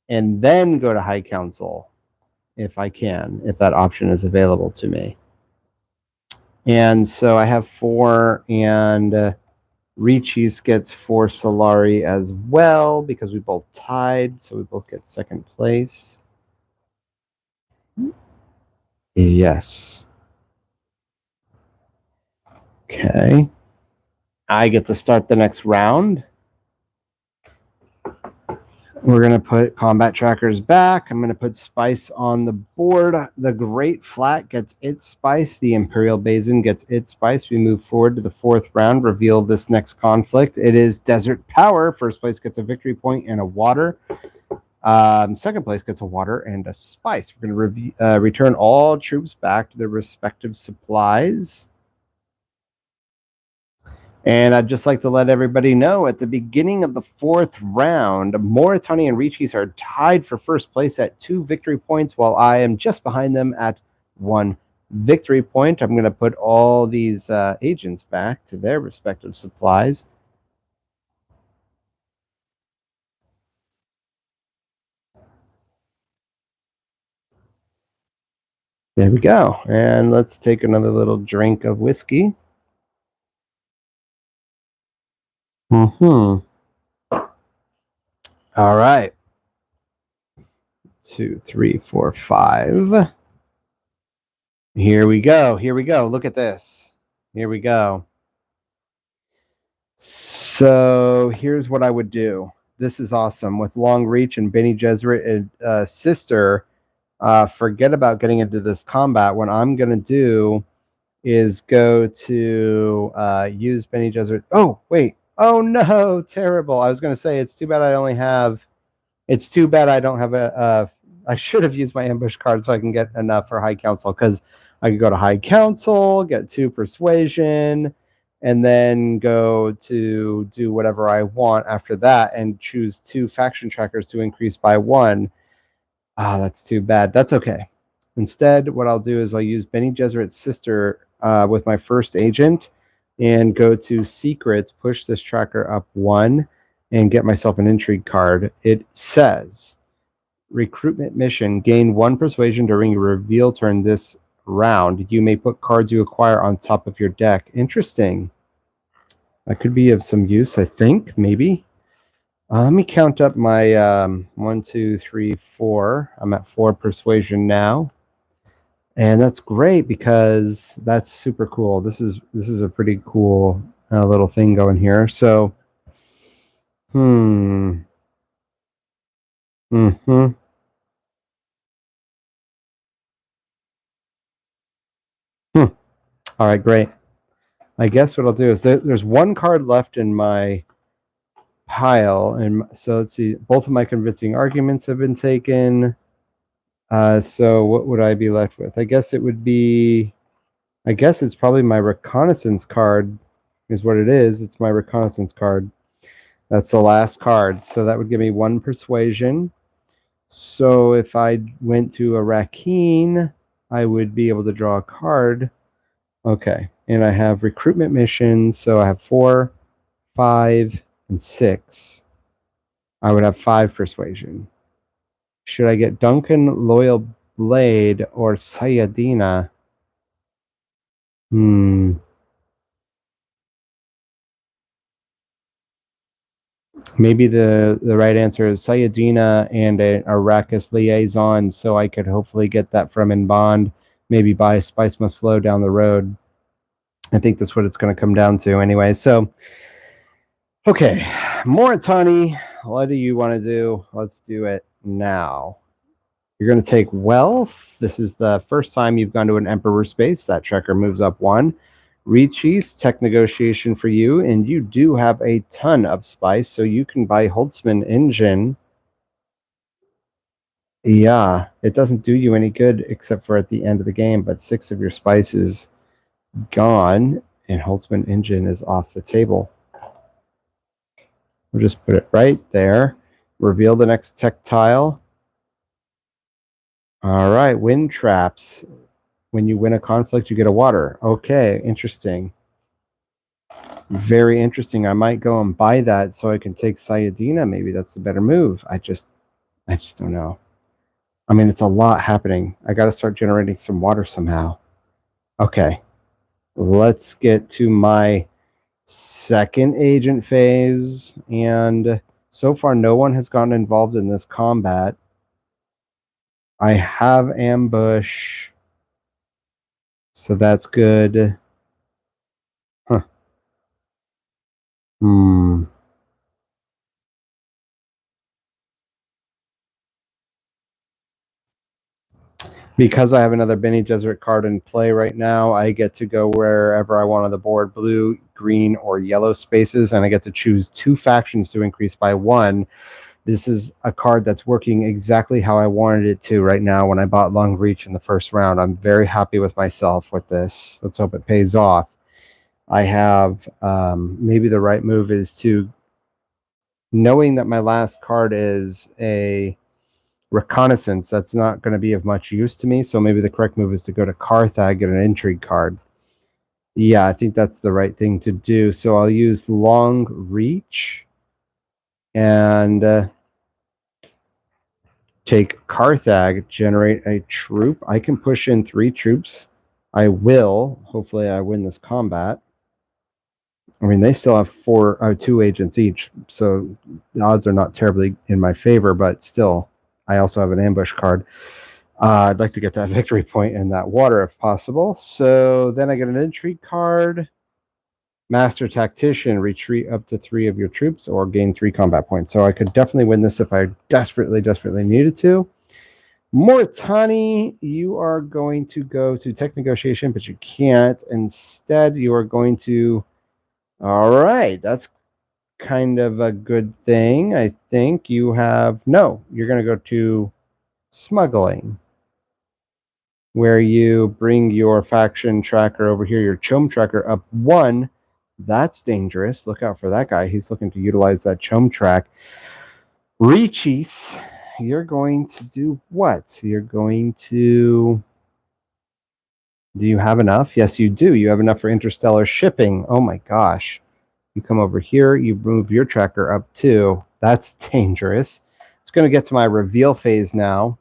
and then go to High Council if I can, if that option is available to me. And so I have 4, and Richeese gets 4 Solari as well because we both tied, so we both get second place. Yes. Okay. I get to start the next round. We're going to put combat trackers back. I'm going to put spice on the board. The Great Flat gets its spice. The Imperial Basin gets its spice. We move forward to the 4th round. Reveal this next conflict. It is Desert Power. First place gets a victory point and a water. Second place gets a water and a spice. We're going to return all troops back to their respective supplies. And I'd just like to let everybody know at the beginning of the 4th round, Moritani and Richeese are tied for first place at 2 victory points, while I am just behind them at 1 victory point. I'm going to put all these agents back to their respective supplies. There we go. And let's take another little drink of whiskey. All right. 2, 3, 4, 5. Here we go. Look at this. Here we go. So here's what I would do. This is awesome. With Long Reach and Bene Gesserit and Sister, forget about getting into this combat. What I'm going to do is go to use Bene Gesserit. Oh, wait. Oh, no. Terrible. I was going to say, it's too bad I don't have I should have used my ambush card so I can get enough for High Council, because I could go to High Council, get 2 Persuasion, and then go to do whatever I want after that and choose 2 faction trackers to increase by 1. That's too bad. That's okay. Instead, what I'll do is I'll use Bene Gesserit's Sister with my first agent and go to Secrets, push this tracker up 1, and get myself an intrigue card. It says, recruitment mission, gain 1 persuasion during your reveal turn this round. You may put cards you acquire on top of your deck. Interesting. That could be of some use, I think, maybe. Let me count up my 1, 2, 3, 4. I'm at 4 persuasion now. And that's great because that's super cool. This is a pretty cool little thing going here. So, All right, great. I guess what I'll do is there's 1 card left in my pile, and so let's see. Both of my convincing arguments have been taken. So what would I be left with? I guess it's probably my reconnaissance card is what it is. It's my reconnaissance card. That's the last card. So that would give me 1 persuasion. So if I went to a Rakeen, I would be able to draw a card. Okay. And I have recruitment missions. So I have 4, 5, and 6. I would have 5 persuasion. Should I get Duncan, Loyal Blade, or Sayadina? Maybe the right answer is Sayadina and an Arrakis liaison, so I could hopefully get that from in Bond, maybe buy Spice Must Flow down the road. I think that's what it's going to come down to anyway. So, okay, Moritani, what do you want to do? Let's do it now. You're going to take Wealth. This is the first time you've gone to an Emperor space. That tracker moves up 1. Reach East, tech negotiation for you, and you do have a ton of spice, so you can buy Holtzman engine. Yeah, it doesn't do you any good except for at the end of the game, but 6 of your spice is gone, and Holtzman engine is off the table. We'll just put it right there. Reveal the next tech tile. All right, wind traps. When you win a conflict, you get a water. Okay, interesting. Very interesting. I might go and buy that so I can take Sayadina. Maybe that's the better move. I just don't know. I mean, it's a lot happening. I got to start generating some water somehow. Okay, let's get to my second agent phase. And so far, no one has gotten involved in this combat. I have ambush. So that's good. Huh. Because I have another Bene Gesserit card in play right now, I get to go wherever I want on the board, blue, green, or yellow spaces, and I get to choose 2 factions to increase by 1. This is a card that's working exactly how I wanted it to right now when I bought Long Reach in the first round. I'm very happy with myself with this. Let's hope it pays off. I have, maybe the right move is to, knowing that my last card is a reconnaissance, that's not going to be of much use to me, so maybe the correct move is to go to Carthag, get an intrigue card. Yeah, I think that's the right thing to do. So I'll use Long Reach and take Carthag, generate a troop. I can push in 3 troops. I will. Hopefully I win this combat. I mean, they still have 2 agents each, so the odds are not terribly in my favor, but still, I also have an ambush card. I'd like to get that victory point in that water if possible. So then I get an intrigue card. Master Tactician, retreat up to 3 of your troops or gain 3 combat points. So I could definitely win this if I desperately needed to. Moritani, you are going to go to tech negotiation, but you can't. Instead, you are going to... All right, that's kind of a good thing. I think you have... No, you're going to go to smuggling, where you bring your faction tracker over here, your chum tracker, up 1. That's dangerous. Look out for that guy. He's looking to utilize that chum track. Reachies, you're going to do what? You're going to... Do you have enough? Yes, you do. You have enough for interstellar shipping. Oh my gosh. You come over here, you move your tracker up 2. That's dangerous. It's going to get to my reveal phase now,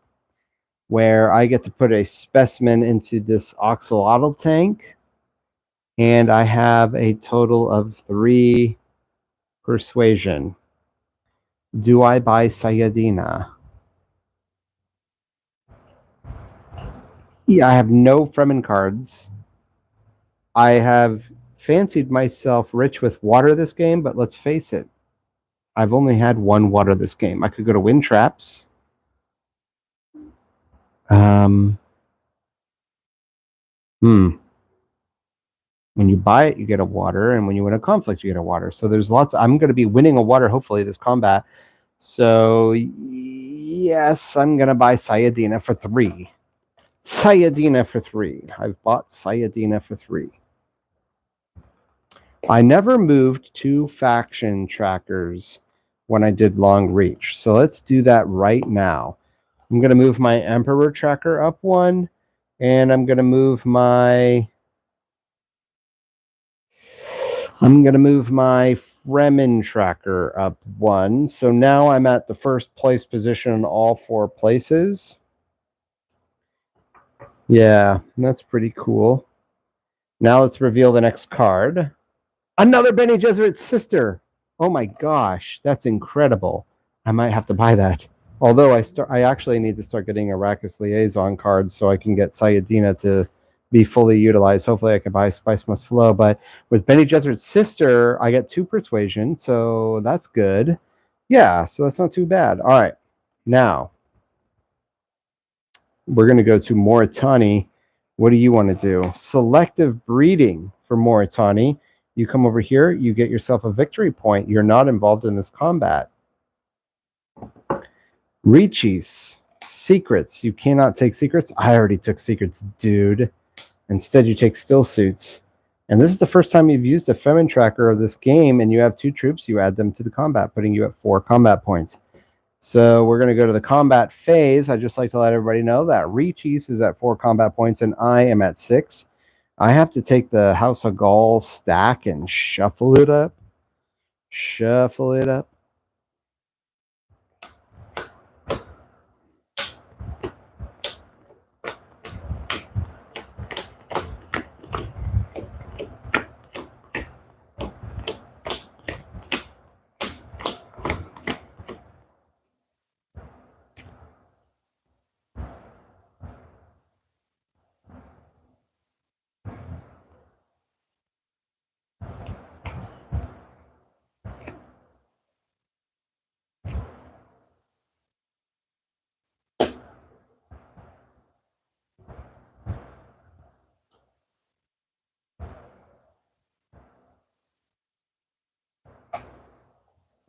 where I get to put a specimen into this Oxalotl tank. And I have a total of 3 persuasion. Do I buy Sayadina? Yeah, I have no Fremen cards. I have fancied myself rich with water this game, but let's face it, I've only had 1 water this game. I could go to wind traps. When you buy it, you get a water, and when you win a conflict, you get a water. So there's lots. I'm going to be winning a water, hopefully, this combat. So yes, I'm going to buy Sayadina for 3. Sayadina for 3. I've bought Sayadina for 3. I never moved 2 faction trackers when I did Long Reach. So let's do that right now. I'm going to move my Emperor tracker up 1, and I'm going to move my... Fremen tracker up 1. So now I'm at the first place position in all 4 places. Yeah, that's pretty cool. Now let's reveal the next card. Another Bene Gesserit sister. Oh my gosh, that's incredible. I might have to buy that. Although I actually need to start getting Arrakis liaison cards so I can get Sayadina to be fully utilized. Hopefully I can buy Spice Must Flow. But with Bene Gesserit's sister, I get 2 persuasion, so that's good. Yeah, so that's not too bad. All right, now we're going to go to Moritani. What do you want to do? Selective breeding for Moritani. You come over here, you get yourself a victory point. You're not involved in this combat. Reaches. Secrets. You cannot take secrets. I already took secrets, dude. Instead, you take still suits. And this is the first time you've used a Femin tracker of this game, and you have 2 troops. You add them to the combat, putting you at 4 combat points. So we're going to go to the combat phase. I'd just like to let everybody know that Reaches is at 4 combat points, and I am at 6. I have to take the House of Gaul stack and shuffle it up. Shuffle it up.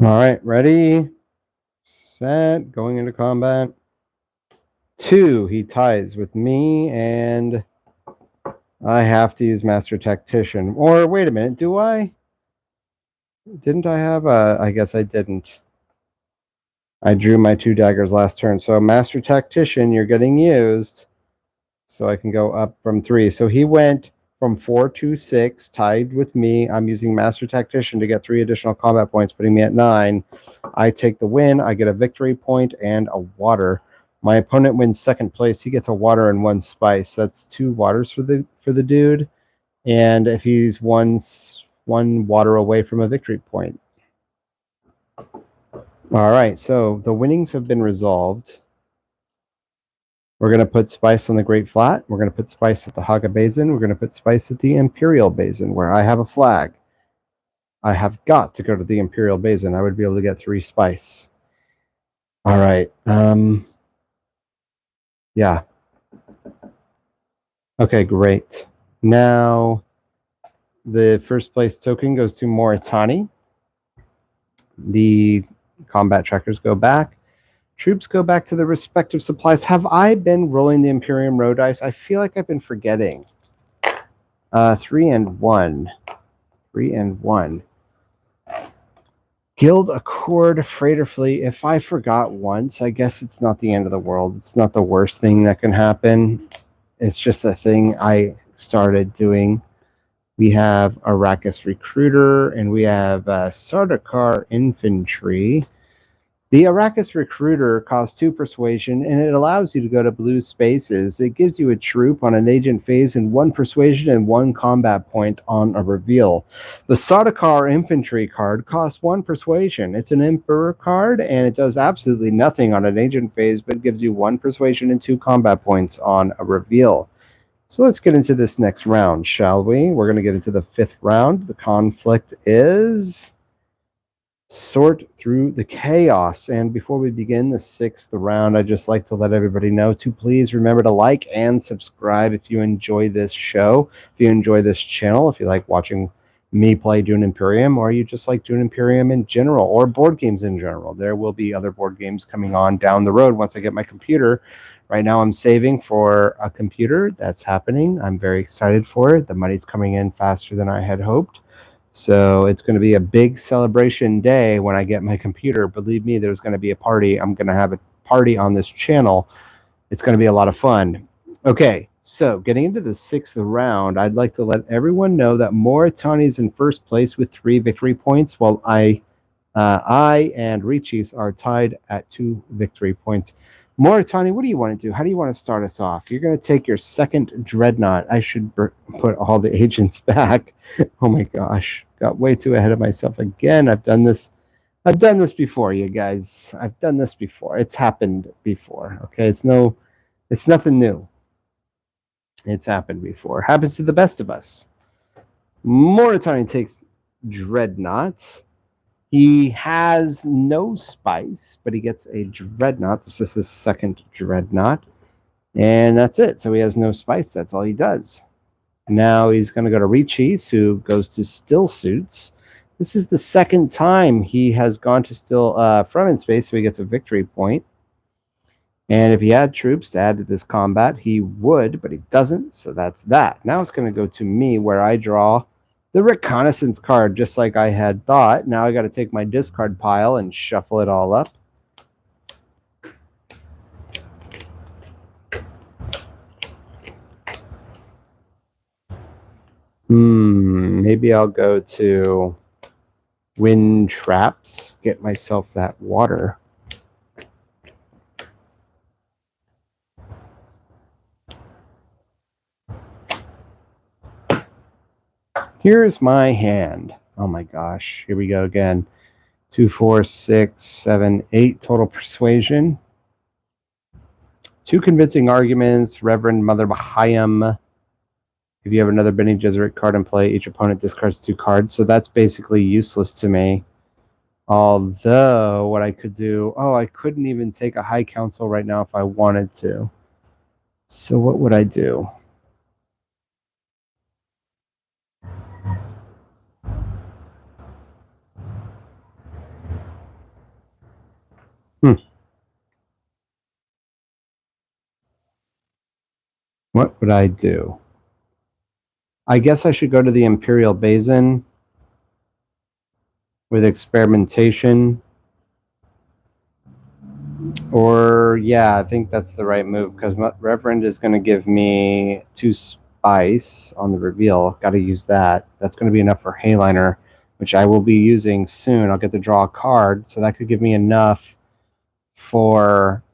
All right, ready, set, going into combat. 2, he ties with me, and I have to use Master Tactician. Or wait a minute, do I? Didn't I have a? I guess I didn't. I drew my 2 daggers last turn. So Master Tactician, you're getting used. So I can go up from 3. So he went from 4 to 6, tied with me. I'm using Master Tactician to get 3 additional combat points, putting me at 9. I take the win. I get a victory point and a water. My opponent wins 2nd place. He gets a water and 1 spice. That's 2 waters for the dude. And if he's one water away from a victory point. All right, so the winnings have been resolved. We're going to put spice on the Great Flat. We're going to put spice at the Haga Basin. We're going to put spice at the Imperial Basin, where I have a flag. I have got to go to the Imperial Basin. I would be able to get 3 spice. All right. Yeah. Okay, great. Now, the first place token goes to Moritani. The combat trackers go back. Troops go back to their respective supplies. Have I been rolling the Imperium row dice? I feel like I've been forgetting. 3 and 1. 3 and 1. Guild Accord Freighter Fleet. If I forgot once, I guess it's not the end of the world. It's not the worst thing that can happen. It's just a thing I started doing. We have Arrakis Recruiter, and we have Sardaukar Infantry. The Arrakis Recruiter costs 2 persuasion, and it allows you to go to blue spaces. It gives you a troop on an agent phase and 1 persuasion and 1 combat point on a reveal. The Sardaukar Infantry card costs 1 persuasion. It's an Emperor card, and it does absolutely nothing on an agent phase, but gives you 1 persuasion and 2 combat points on a reveal. So let's get into this next round, shall we? We're going to get into the 5th round. The conflict is Sort Through the Chaos. And before we begin the 6th round, I'd just like to let everybody know to please remember to like and subscribe if you enjoy this show, if you enjoy this channel, if you like watching me play Dune Imperium, or you just like Dune Imperium in general, or board games in general. There will be other board games coming on down the road once I get my computer. Right now I'm saving for a computer. That's happening. I'm very excited for it. The money's coming in faster than I had hoped. So it's going to be a big celebration day when I get my computer. Believe me, there's going to be a party. I'm going to have a party on this channel. It's going to be a lot of fun. Okay, so getting into the 6th round, I'd like to let everyone know that Moritani is in first place with 3 victory points, while I and Reaches are tied at 2 victory points. Moritani, what do you want to do? How do you want to start us off? You're going to take your second dreadnought. I should put all the agents back. Oh my gosh. Got way too ahead of myself again. I've done this before, you guys. I've done this before. It's happened before. Okay. It's nothing new. It's happened before. It happens to the best of us. Moritani takes dreadnought. He has no spice, but he gets a dreadnought. This is his second dreadnought. And that's it. So he has no spice. That's all he does. Now he's going to go to Reachis, who goes to Still Suits. This is the second time he has gone to Still from in space, so he gets a victory point. And if he had troops to add to this combat, he would, but he doesn't. So that's that. Now it's going to go to me, where I draw the reconnaissance card, just like I had thought. Now I got to take my discard pile and shuffle it all up. Maybe I'll go to wind traps, get myself that water. Here's my hand. Oh my gosh. Here we go again. 2, 4, 6, 7, 8 total persuasion. 2 convincing arguments. Reverend Mother Bahayim. If you have another Bene Gesserit card in play, each opponent discards 2 cards. So that's basically useless to me. Although, what I could do... Oh, I couldn't even take a High Council right now if I wanted to. So what would I do? What would I do? I guess I should go to the Imperial Basin with experimentation. Or, yeah, I think that's the right move, because Reverend is going to give me 2 spice on the reveal. Got to use that. That's going to be enough for Hayliner, which I will be using soon. I'll get to draw a card, so that could give me enough for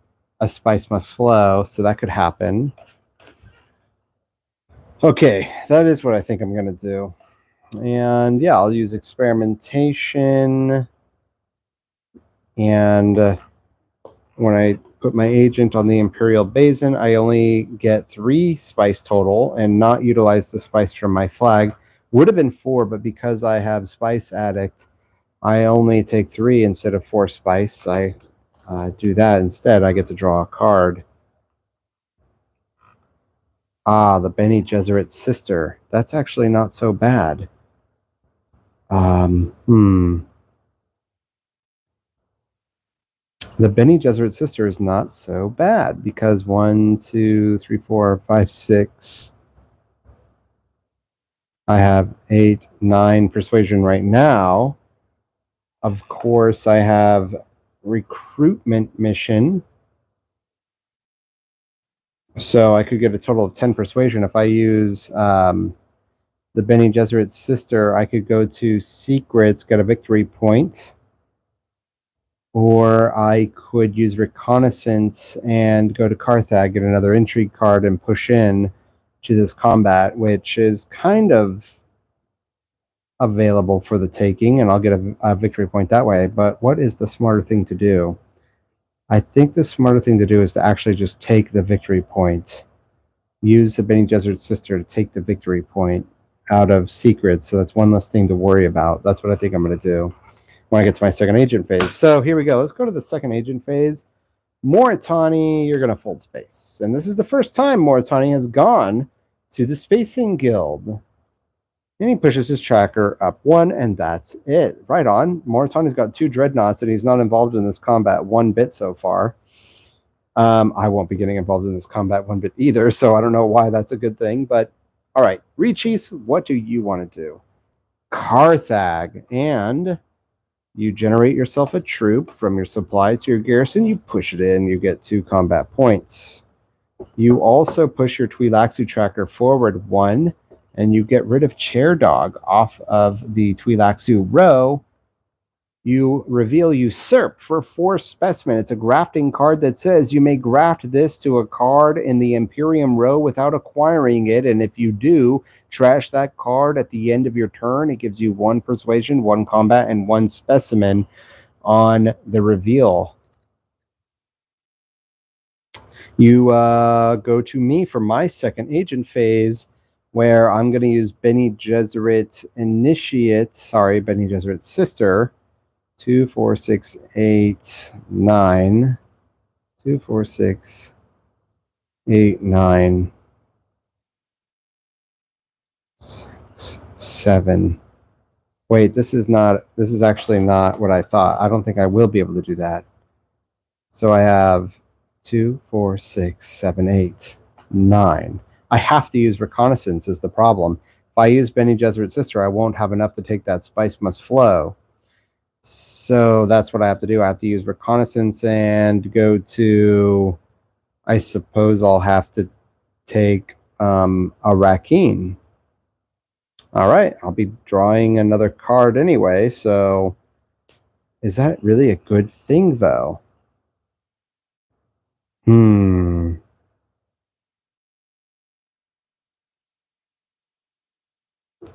a Spice Must Flow, so that could happen. Okay, that is what I think I'm going to do. And yeah, I'll use experimentation. And when I put my agent on the Imperial Basin, I only get 3 spice total and not utilize the spice from my flag. Would have been 4, but because I have Spice Addict, I only take 3 instead of 4 spice. I do that instead. I get to draw a card. The Bene Gesserit sister. That's actually not so bad. The Bene Gesserit sister is not so bad because 1, 2, 3, 4, 5, 6. I have 8, 9 persuasion right now. Of course, I have recruitment mission. So I could get a total of 10 persuasion. If I use the Bene Gesserit sister, I could go to secrets, get a victory point. Or I could use reconnaissance and go to Carthag, get another intrigue card, and push in to this combat, which is kind of available for the taking, and I'll get a victory point that way. But what is the smarter thing to do? I think the smarter thing to do is to actually just take the victory point. Use the Bene Gesserit sister to take the victory point out of secrets, so that's one less thing to worry about. That's what I think I'm going to do when I get to my second agent phase. So here we go. Let's go to the second agent phase. Moritani, you're going to fold space. And this is the first time Moritani has gone to the Spacing Guild. And he pushes his tracker up 1, and that's it. Right on. Moritani's got 2 dreadnoughts, and he's not involved in this combat 1 bit so far. I won't be getting involved in this combat 1 bit either, so I don't know why that's a good thing. But, all right. Reachis, what do you want to do? Carthag, and you generate yourself a troop from your supply to your garrison. You push it in. You get 2 combat points. You also push your Twi'lexu tracker forward 1, and you get rid of Chair Dog off of the Twi'lexu row. You reveal Usurp for 4 specimen. It's a grafting card that says you may graft this to a card in the Imperium row without acquiring it, and if you do, trash that card at the end of your turn. It gives you 1 persuasion, 1 combat, and 1 specimen on the reveal. You go to me for my second agent phase, where I'm going to use Bene Gesserit Initiate, Bene Gesserit's sister. 2, 4, 6, 8, 9. 2, 4, 6, 8, 9. 6, 7. Wait, this is actually not what I thought. I don't think I will be able to do that. So I have 2, 4, 6, 7, 8, 9. I have to use Reconnaissance is the problem. If I use Bene Gesserit's sister, I won't have enough to take that Spice Must Flow. So that's what I have to do. I have to use Reconnaissance and go to, I suppose I'll have to take a Rakeen. All right, I'll be drawing another card anyway, so is that really a good thing, though?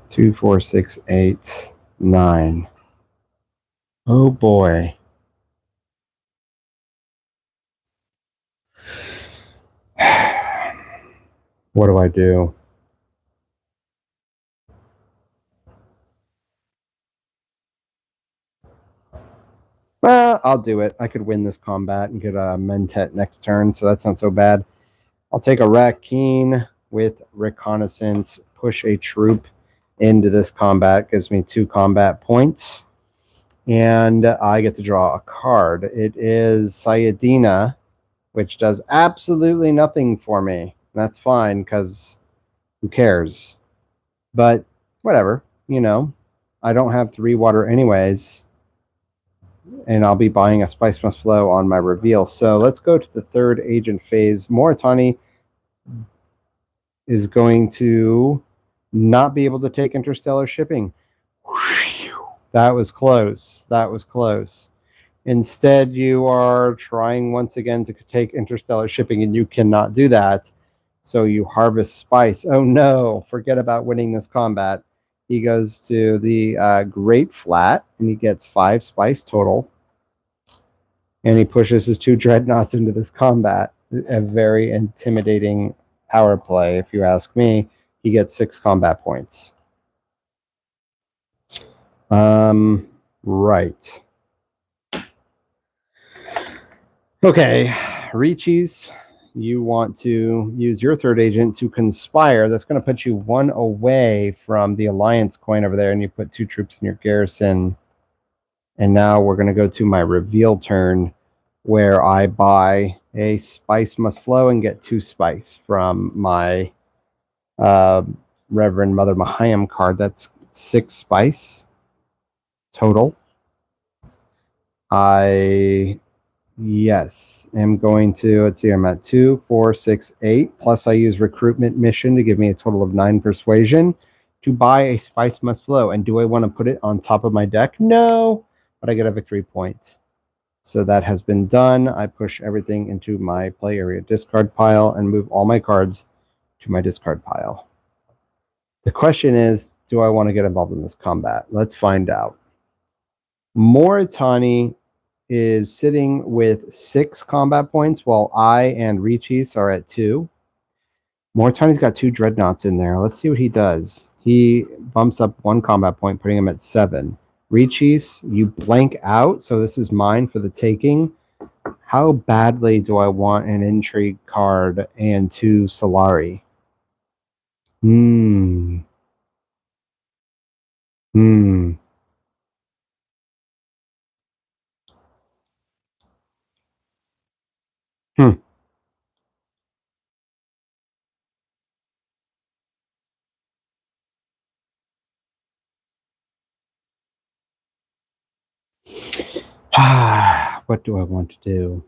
2, 4, 6, 8, 9. Oh boy. What do I do? I'll do it. I could win this combat and get a Mentet next turn, so that's not so bad. I'll take a Rakeen with Reconnaissance, push a troop into this combat, gives me 2 combat points, and I get to draw a card. It is Sayadina, which does absolutely nothing for me. That's fine, because who cares? But whatever, I don't have 3 water anyways, and I'll be buying a Spice Must Flow on my reveal. So let's go to the third agent phase. Moritani is going to not be able to take interstellar shipping. That was close. That was close. Instead, you are trying once again to take interstellar shipping, and you cannot do that. So you harvest spice. Oh no, forget about winning this combat. He goes to the Great Flat, and he gets 5 spice total. And he pushes his 2 dreadnoughts into this combat. A very intimidating power play, if you ask me. He gets 6 combat points. Right. Okay, Ricci's, you want to use your third agent to conspire. That's going to put you 1 away from the Alliance coin over there, and you put 2 troops in your garrison. And now we're going to go to my reveal turn, where I buy a Spice Must Flow and get 2 spice from my Reverend Mother Mahayam card. That's 6 spice total. I am going to, let's see, I'm at 2, 4, 6, 8, plus I use Recruitment Mission to give me a total of 9 persuasion to buy a Spice Must Flow. And do I want to put it on top of my deck? No, but I get a victory point. So that has been done. I push everything into my play area discard pile and move all my cards to my discard pile. The question is, do I want to get involved in this combat? Let's find out. Moritani is sitting with 6 combat points, while I and Ricci's are at 2. Moritani's got 2 dreadnoughts in there. Let's see what he does. He bumps up 1 combat point, putting him at 7. Ricci's, you blank out, so this is mine for the taking. How badly do I want an intrigue card and 2 Solari? What do I want to do?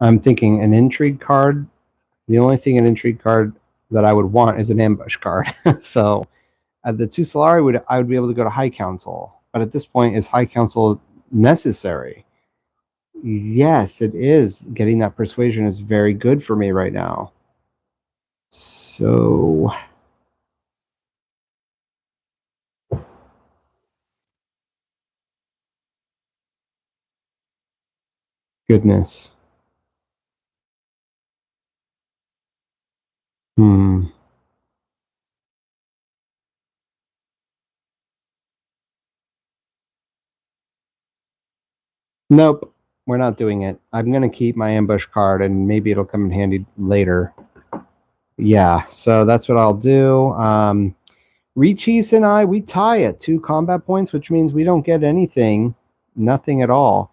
I'm thinking an intrigue card. The only thing an intrigue card that I would want is an ambush card. So the 2 Solari I would be able to go to High Council. But at this point, is High Council necessary? Yes, it is. Getting that persuasion is very good for me right now. So goodness. Nope, we're not doing it. I'm going to keep my ambush card and maybe it'll come in handy later. Yeah, so that's what I'll do. Reachis and I, we tie at 2 combat points, which means we don't get anything, nothing at all.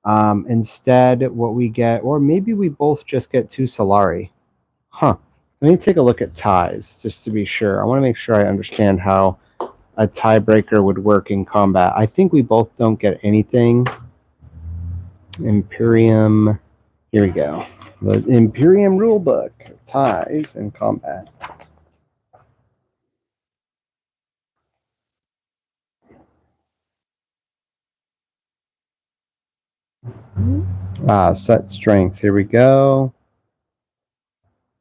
Instead, what we get, or maybe we both just get 2 Solari. Huh. Let me take a look at ties just to be sure. I want to make sure I understand how a tiebreaker would work in combat. I think we both don't get anything. Imperium. Here we go. The Imperium rulebook. Ties and combat. Set strength. Here we go.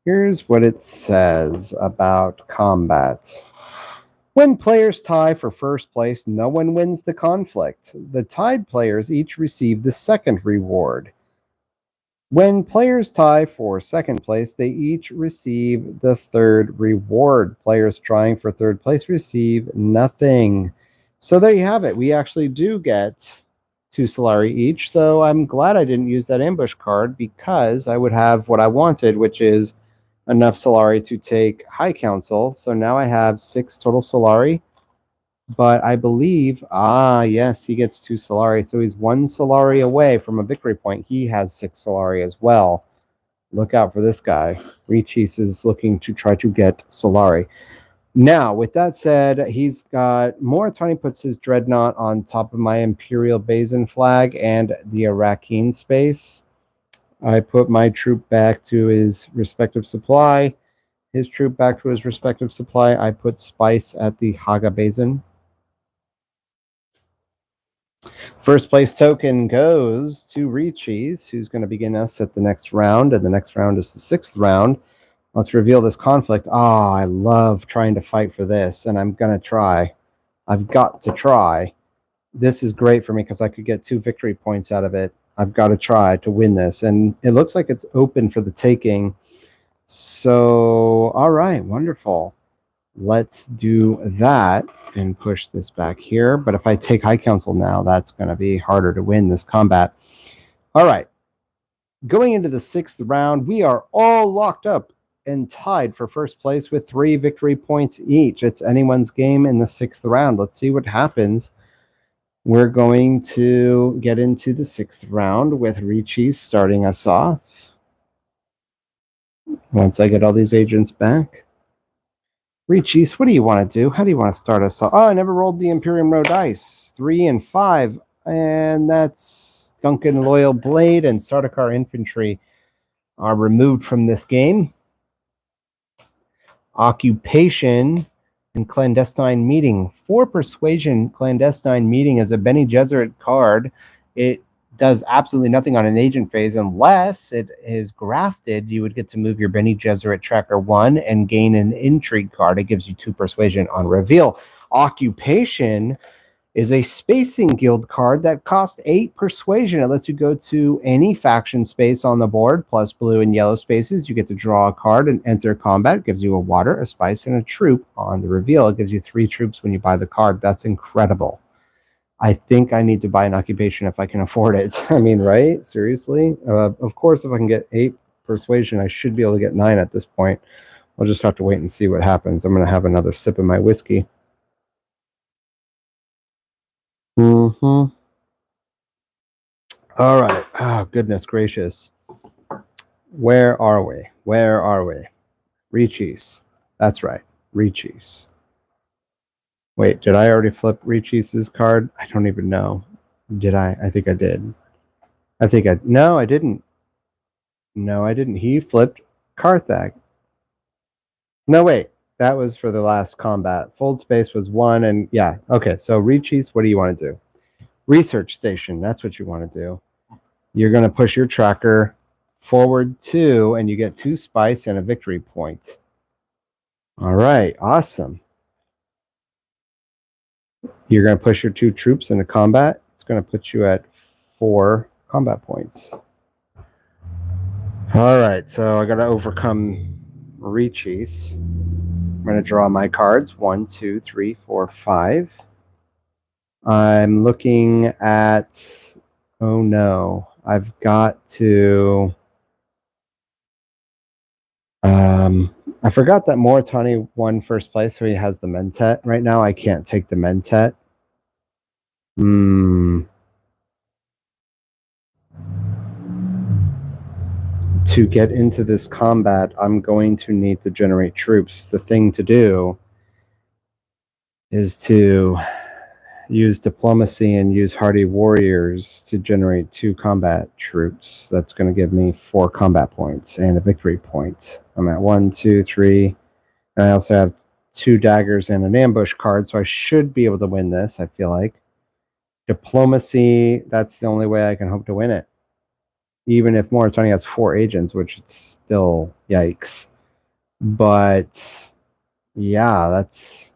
Here's what it says about combat. When players tie for first place, no one wins the conflict. The tied players each receive the second reward. When players tie for second place, they each receive the third reward. Players trying for third place receive nothing. So there you have it. We actually do get 2 Solari each. So I'm glad I didn't use that ambush card because I would have what I wanted, which is enough Solari to take High Council. So now I have 6 total Solari. But I believe, yes, he gets 2 Solari. So he's 1 Solari away from a victory point. He has 6 Solari as well. Look out for this guy. Reachis is looking to try to get Solari. Now, with that said, he's got Moritani puts his Dreadnought on top of my Imperial Basin flag and the Iraqine space. I put my troop back to his respective supply. His troop back to his respective supply. I put Spice at the Haga Basin. First place token goes to Reachis, who's going to begin us at the next round, and the next round is the 6th round. Let's reveal this conflict. I love trying to fight for this, and I'm going to try. I've got to try. This is great for me because I could get 2 victory points out of it. I've got to try to win this, and it looks like it's open for the taking. So, all right, wonderful. Let's do that and push this back here. But if I take High Council now, that's going to be harder to win this combat. All right. Going into the 6th round, we are all locked up and tied for first place with 3 victory points each. It's anyone's game in the 6th round. Let's see what happens. We're going to get into the 6th round with Reachis starting us off. Once I get all these agents back. Reachis, what do you want to do? How do you want to start us off? Oh, I never rolled the Imperium Row dice. 3 and 5. And that's Duncan Loyal Blade and Sardaukar Infantry are removed from this game. Occupation and Clandestine Meeting. For Persuasion, Clandestine Meeting is a Bene Gesserit card. It does absolutely nothing on an agent phase unless it is grafted. You would get to move your Bene Gesserit Tracker 1 and gain an Intrigue card. It gives you 2 Persuasion on reveal. Occupation is a Spacing Guild card that costs 8 Persuasion. It lets you go to any faction space on the board, plus blue and yellow spaces. You get to draw a card and enter combat. It gives you a water, a spice, and a troop on the reveal. It gives you 3 troops when you buy the card. That's incredible. I think I need to buy an occupation if I can afford it. I mean, right? Seriously? Of course, if I can get 8 Persuasion, I should be able to get 9 at this point. I'll just have to wait and see what happens. I'm going to have another sip of my whiskey. All right. Oh, goodness gracious. Where are we? Where are we? Reachis. That's right. Reachis. Wait, did I already flip Reachis' card? I don't even know. Did I? I think I did. No, I didn't. No, I didn't. He flipped Carthag. No, wait. That was for the last combat. Fold space was 1, and yeah. Okay, so retreats, what do you want to do? Research station, that's what you want to do. You're going to push your tracker forward 2, and you get 2 spice and a victory point. All right, awesome. You're going to push your 2 troops into combat. It's going to put you at 4 combat points. All right, so I got to overcome Reaches. I'm going to draw my cards. 1, 2, 3, 4, 5. I'm looking at... Oh no, I've got to... I forgot that Moritani won first place, so he has the Mentat. Right now, I can't take the Mentat. To get into this combat, I'm going to need to generate troops. The thing to do is to use diplomacy and use hardy warriors to generate 2 combat troops. That's going to give me 4 combat points and a victory point. I'm at 1, 2, 3. And I also have 2 daggers and an ambush card, so I should be able to win this, I feel like. Diplomacy, that's the only way I can hope to win it. Even if Moritani has 4 agents, which it's still yikes. But yeah, that's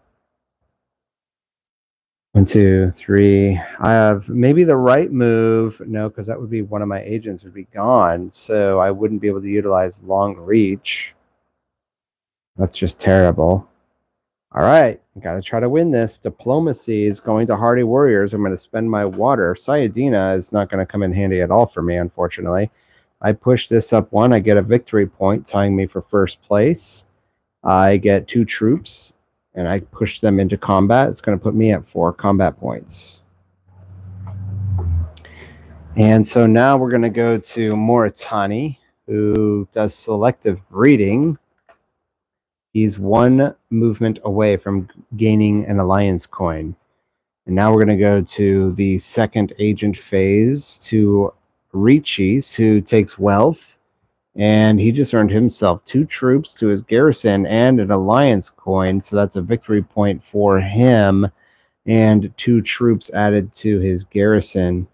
1, 2, 3. I have maybe the right move. No, because that would be one of my agents would be gone. So I wouldn't be able to utilize long reach. That's just terrible. All right, I got to try to win this. Diplomacy is going to hardy warriors. I'm going to spend my water. Sayadina is not going to come in handy at all for me, unfortunately. I push this up 1. I get a victory point, tying me for first place. I get 2 troops, and I push them into combat. It's going to put me at 4 combat points. And so now we're going to go to Moritani, who does selective breeding. He's 1 movement away from gaining an alliance coin. And now we're going to go to the second agent phase to Reaches, who takes wealth. And he just earned himself 2 troops to his garrison and an alliance coin. So that's a victory point for him. And 2 troops added to his garrison.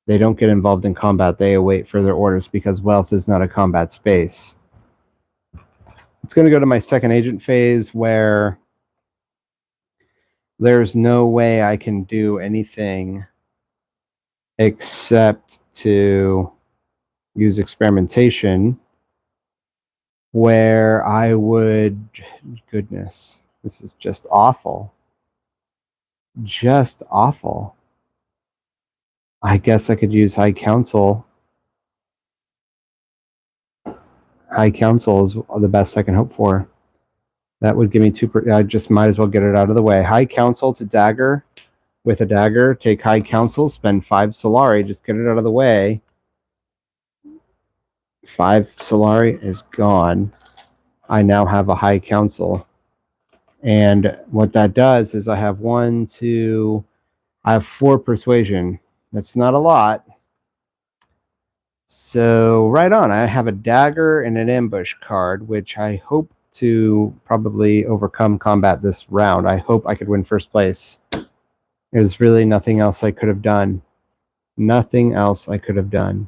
They don't get involved in combat. They await further orders because wealth is not a combat space. It's going to go to my second agent phase where there's no way I can do anything except to use experimentation, where I would... Goodness, this is just awful. Just awful. I guess I could use High Council. High Council is the best I can hope for. That would give me 2... I just might as well get it out of the way. High Council to dagger. With a dagger, take High Council, spend 5 Solari, just get it out of the way. 5 Solari is gone. I now have a High Council. And what that does is I have 1, 2... I have 4 Persuasion. That's not a lot. So, right on. I have a dagger and an ambush card, which I hope to probably overcome combat this round. I hope I could win first place. There's really nothing else I could have done. Nothing else I could have done.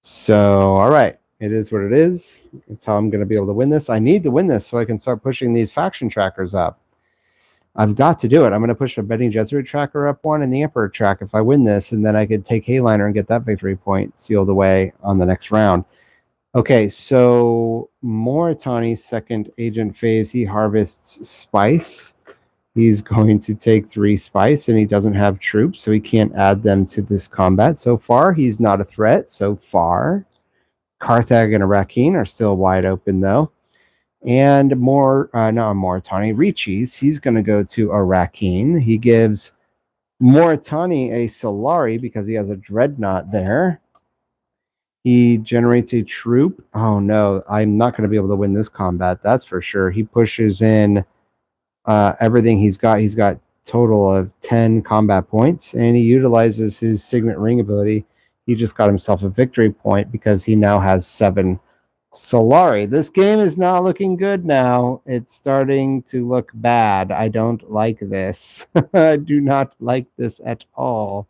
So, all right. It is what it is. That's how I'm going to be able to win this. I need to win this so I can start pushing these faction trackers up. I've got to do it. I'm going to push the Bene Gesserit tracker up 1 and the Emperor track if I win this, and then I could take Hayliner and get that victory point sealed away on the next round. Okay, so Moritani's second agent phase, he harvests spice. He's going to take 3 spice, and he doesn't have troops, so he can't add them to this combat. So far, he's not a threat so far. Carthag and Arakeen are still wide open, though. And Moritani, Reaches, he's going to go to Arakeen. He gives Moritani a Solari because he has a Dreadnought there. He generates a troop. Oh, no, I'm not going to be able to win this combat, that's for sure. He pushes in everything he's got. He's got total of 10 combat points, and he utilizes his Signet Ring ability. He just got himself a victory point because he now has 7 Solari, this game is not looking good now. It's starting to look bad. I don't like this. I do not like this at all.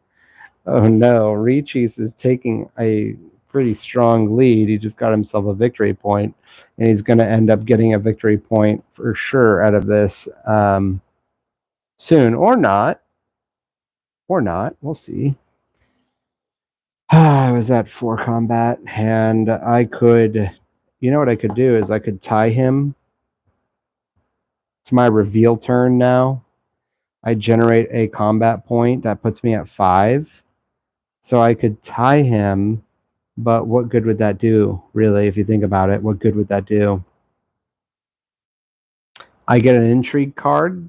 Oh no, Riches is taking a pretty strong lead. He just got himself a victory point, and he's going to end up getting a victory point for sure out of this soon, or not. Or not. We'll see. I was at 4 combat, and I could, you know what I could do is I could tie him. It's my reveal turn now. I generate a combat point that puts me at 5. So I could tie him, but what good would that do, really, if you think about it? What good would that do? I get an intrigue card.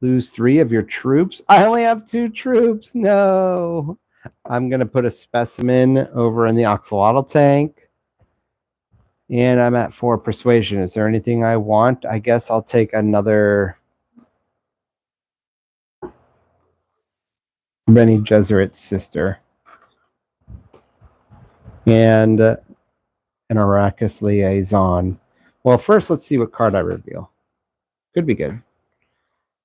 Lose 3 of your troops. I only have 2 troops. No. I'm going to put a specimen over in the Axolotl tank. And I'm at 4 persuasion. Is there anything I want? I guess I'll take another Bene Gesserit's sister. And an Arrakis Liaison. Well, first let's see what card I reveal. Could be good.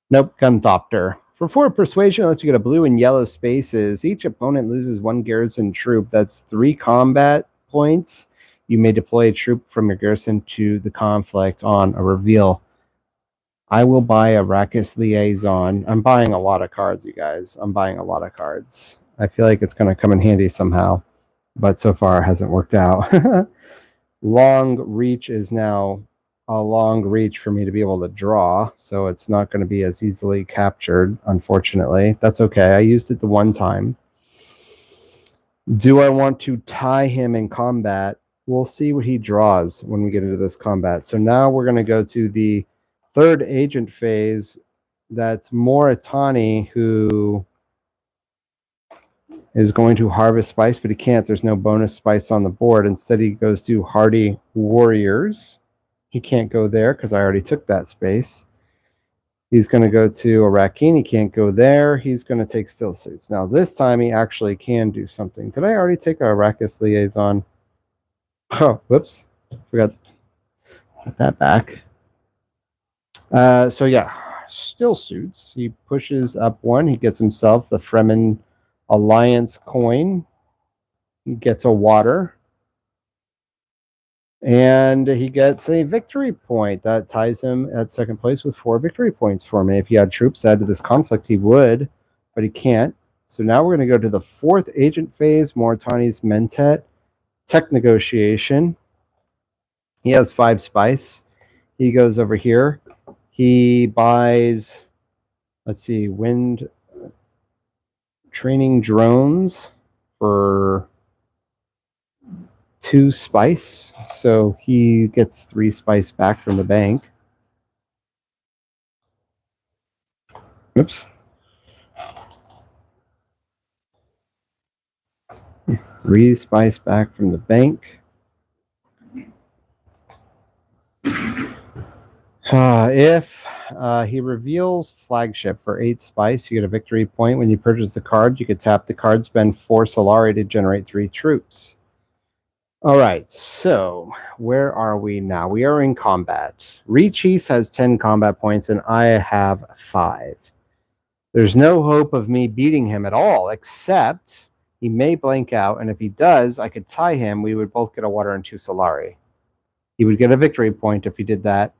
Nope, Gunthopter. For 4 persuasion, it lets you get a blue and yellow spaces. Each opponent loses 1 garrison troop. That's 3 combat points. You may deploy a troop from your garrison to the conflict on a reveal. I will buy a Arrakis Liaison. I'm buying a lot of cards, you guys. I'm buying a lot of cards. I feel like it's going to come in handy somehow, but so far it hasn't worked out. Long reach is now a long reach for me to be able to draw, so it's not going to be as easily captured, unfortunately. That's okay. I used it the one time. Do I want to tie him in combat? We'll see what he draws when we get into this combat. So now we're going to go to the 3rd agent phase. That's Moritani, who is going to harvest spice, but he can't. There's no bonus spice on the board. Instead, he goes to Hardy Warriors. He can't go there because I already took that space. He's going to go to Arrakeen. He can't go there. He's going to take Still Suits. Now, this time he actually can do something. Did I already take a Arrakis Liaison? Oh, whoops. Forgot to put that back. So, yeah, Still Suits. He pushes up 1. He gets himself the Fremen Alliance coin. He gets a water. And he gets a victory point. That ties him at 2nd place with 4 victory points for me. If he had troops added to this conflict, he would, but he can't. So now we're going to go to the 4th agent phase, Moritani's Mentat. Tech negotiation. He has 5 spice. He goes over here. He buys, let's see, wind training drones for 2 spice, so he gets 3 spice back from the bank. Oops. 3 spice back from the bank. If he reveals Flagship for 8 spice, you get a victory point. When you purchase the card, you could tap the card, spend 4 Solari to generate 3 troops. All right, so where are we now? We are in combat. Riches has 10 combat points, and I have 5. There's no hope of me beating him at all, except he may blank out, and if he does, I could tie him. We would both get a water and 2 Solari. He would get a victory point if he did that.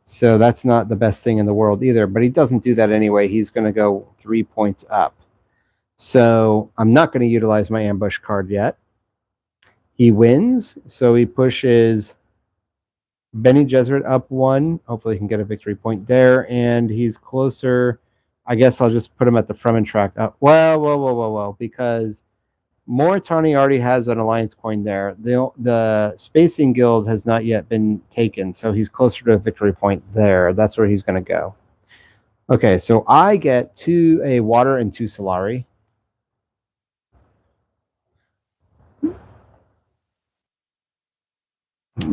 So that's not the best thing in the world either, but he doesn't do that anyway. He's going to go 3 points up. So I'm not going to utilize my ambush card yet. He wins, so he pushes Bene Gesserit up 1. Hopefully he can get a victory point there, and he's closer. I guess I'll just put him at the Fremen track up. Well, because Moritani already has an alliance coin there. The Spacing Guild has not yet been taken, so he's closer to a victory point there. That's where he's going to go. Okay, so I get a water and 2 Solari.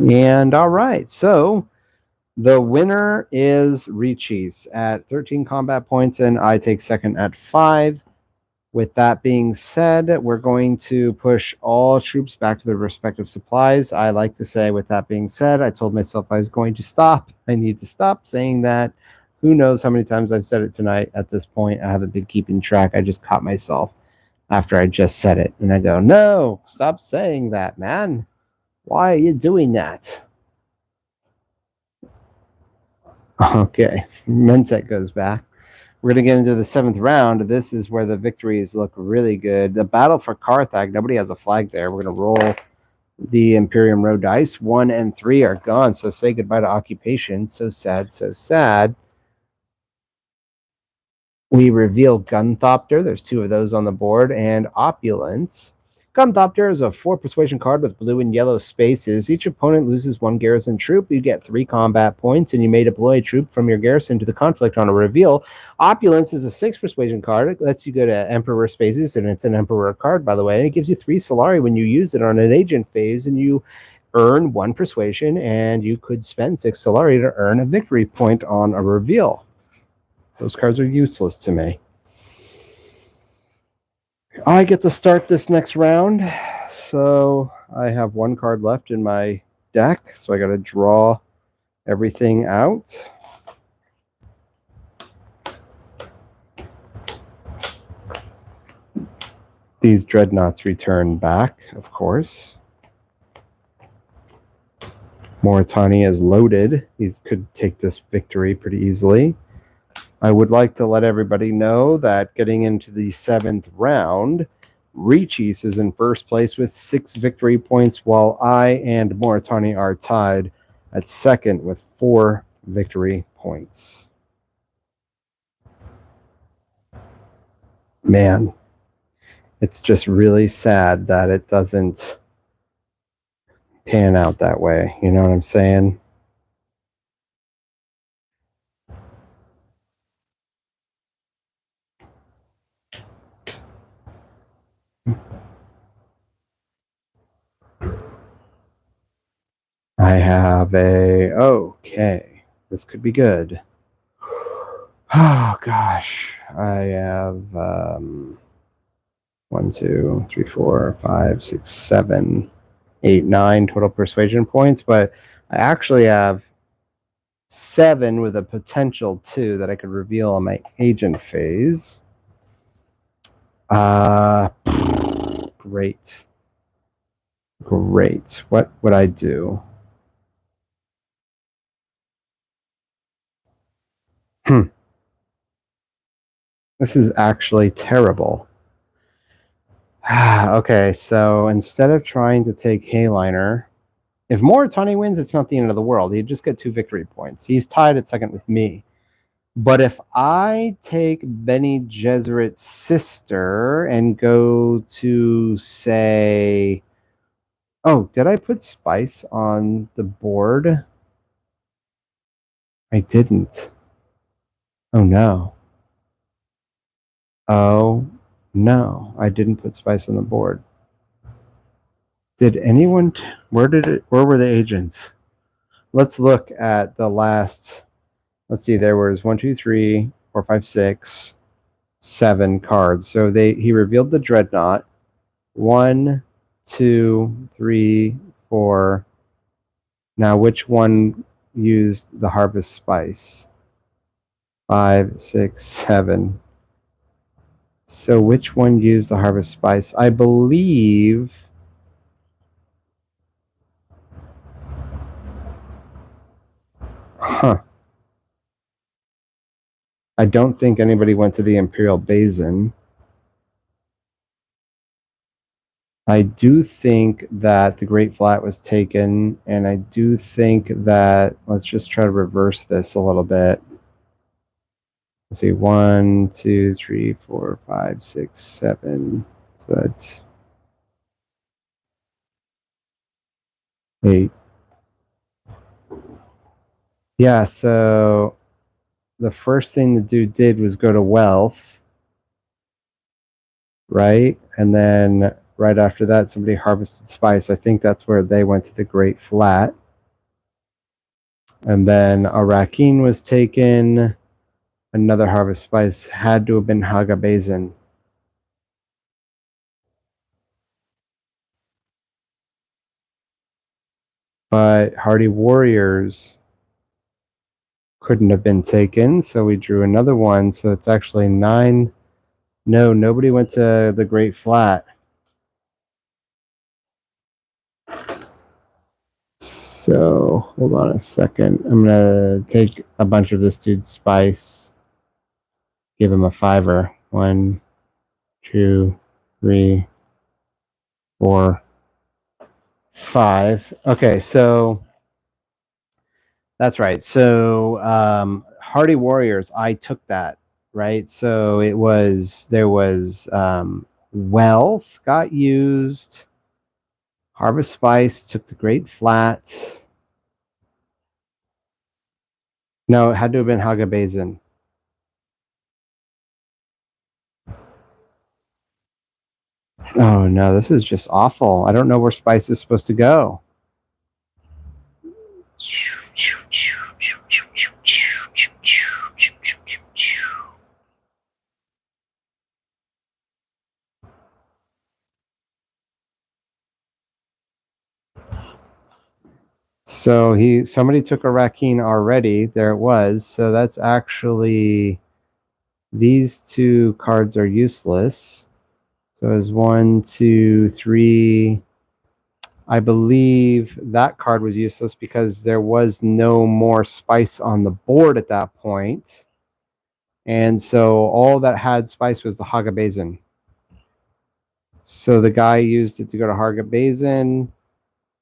And all right, so the winner is Riches at 13 combat points, and I take 2nd at 5. With that being said, we're going to push all troops back to their respective supplies. I like to say, with that being said, I told myself I was going to stop. I need to stop saying that. Who knows how many times I've said it tonight at this point. I haven't been keeping track. I just caught myself after I just said it. And I go, no, stop saying that, man. Why are you doing that? Okay, Mentek goes back. We're going to get into the 7th round. This is where the victories look really good. The battle for Carthag, nobody has a flag there. We're going to roll the Imperium Row dice. 1 and 3 are gone, so say goodbye to occupation. So sad, so sad. We reveal Gunthopter. There's 2 of those on the board, and Opulence. Gunthopter is a 4 persuasion card with blue and yellow spaces. Each opponent loses 1 garrison troop. You get 3 combat points, and you may deploy a troop from your garrison to the conflict on a reveal. Opulence is a 6 persuasion card. It lets you go to Emperor spaces, and it's an Emperor card, by the way. It gives you 3 Solari when you use it on an agent phase, and you earn 1 persuasion, and you could spend 6 Solari to earn a victory point on a reveal. Those cards are useless to me. I get to start this next round, so I have 1 card left in my deck, so I got to draw everything out. These dreadnoughts return back, of course. Moritani is loaded. He could take this victory pretty easily. I would like to let everybody know that getting into the 7th round, Reachis is in first place with 6 victory points, while I and Moritani are tied at second with 4 victory points. Man, it's just really sad that it doesn't pan out that way. You know what I'm saying? I have okay, this could be good. Oh gosh, I have 1, 2, 3, 4, 5, 6, 7, 8, 9 total persuasion points, but I actually have 7 with a potential 2 that I could reveal on my agent phase. Great. What would I do? This is actually terrible. Okay, so instead of trying to take Hayliner, if Moritani wins, it's not the end of the world. He'd just get 2 victory points. He's tied at second with me. But if I take Bene Gesserit's sister and go to, say... Oh, did I put Spice on the board? I didn't. Oh, no. Oh, no. I didn't put Spice on the board. Did anyone... Where were the agents? Let's look at the last... Let's see, there was 1, 2, 3, 4, 5, 6, 7 cards. So he revealed the Dreadnought. 1, 2, 3, 4. Now, which one used the Harvest Spice? 5, 6, 7. So which one used the Harvest Spice? I believe... Huh. I don't think anybody went to the Imperial Basin. I do think that the Great Flat was taken, and I do think that... Let's just try to reverse this a little bit. Let's see, 1, 2, 3, 4, 5, 6, 7. So that's 8. Yeah, so the first thing the dude did was go to wealth, right? And then right after that, somebody harvested spice. I think that's where they went to the Great Flat. And then Arrakeen was taken. Another harvest spice had to have been Haga Basin. But Hardy Warriors couldn't have been taken, so we drew another one. So it's actually 9. No, nobody went to the Great Flat. So hold on a second. I'm gonna take a bunch of this dude's spice. Give him a 5. 1, 2, 3, 4, 5. Okay, so that's right. So Hardy Warriors, I took that, right? So there was Wealth got used. Harvest Spice took the Great Flat. No, it had to have been Haga Basin. Oh no, this is just awful. I don't know where Spice is supposed to go. So somebody took a Rakeen already. There it was. So that's actually, these 2 cards are useless. So it's 1, 2, 3. I believe that card was useless because there was no more spice on the board at that point. And so all that had spice was the Haga Basin. So the guy used it to go to Haga Basin,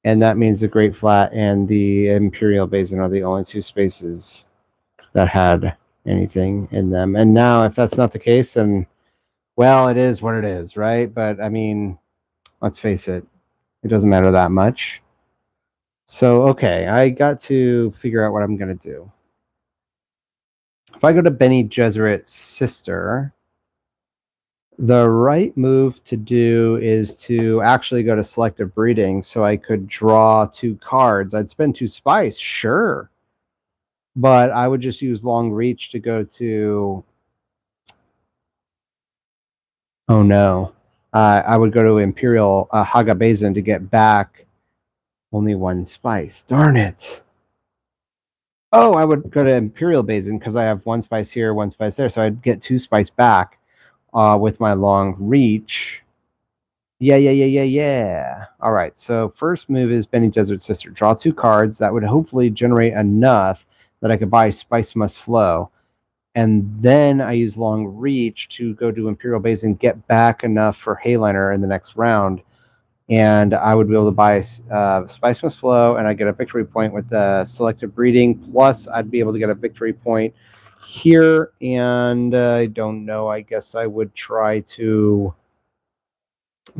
and that means the Great Flat and the Imperial Basin are the only 2 spaces that had anything in them. And now, if that's not the case, then, well, it is what it is, right? But I mean, let's face it, it doesn't matter that much. So, okay, I got to figure out what I'm going to do. If I go to Bene Gesserit's sister, the right move to do is to actually go to selective breeding so I could draw 2 cards. I'd spend 2 spice, sure. But I would just use long reach to go to... Oh no. I would go to Imperial Haga Basin to get back only 1 spice. Darn it. Oh, I would go to Imperial Basin because I have 1 spice here, 1 spice there. So I'd get 2 spice back with my long reach. Yeah. All right. So first move is Bene Gesserit's sister. Draw 2 cards. That would hopefully generate enough that I could buy Spice Must Flow. And then I use long reach to go to Imperial Basin, get back enough for Hayliner in the next round. And I would be able to buy Spice Must Flow, and I get a victory point with the selective breeding. Plus, I'd be able to get a victory point here. And I don't know. I guess I would try to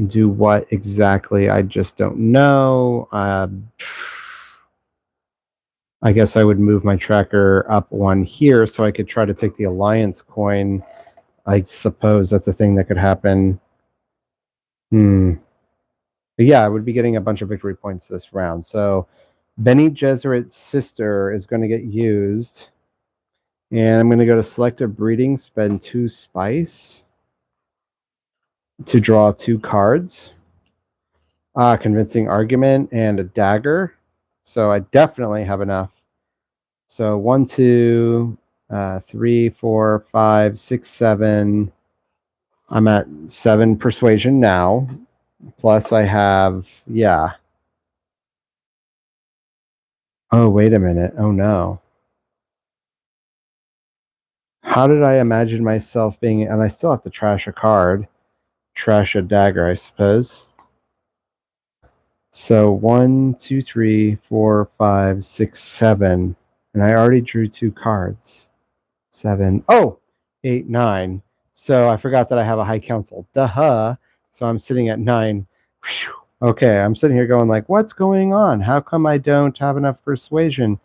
do what exactly? I just don't know. I guess I would move my tracker up 1 here so I could try to take the Alliance coin. I suppose that's a thing that could happen. But yeah, I would be getting a bunch of victory points this round. So Bene Gesserit's sister is going to get used. And I'm going to go to selective breeding, spend 2 spice to draw 2 cards. Convincing argument and a dagger. So I definitely have enough. So 1, 2, 3, 4, 5, 6, 7. I'm at 7 persuasion now. Plus I have, yeah. Oh, wait a minute. Oh no. How did I imagine myself being, and I still have to trash a card. Trash a dagger, I suppose. So 1, 2, 3, 4, 5, 6, 7. And I already drew 2 cards. 7. Oh, 8, 9. So I forgot that I have a high council. Duh. So I'm sitting at 9. Whew. Okay, I'm sitting here going like, what's going on? How come I don't have enough persuasion?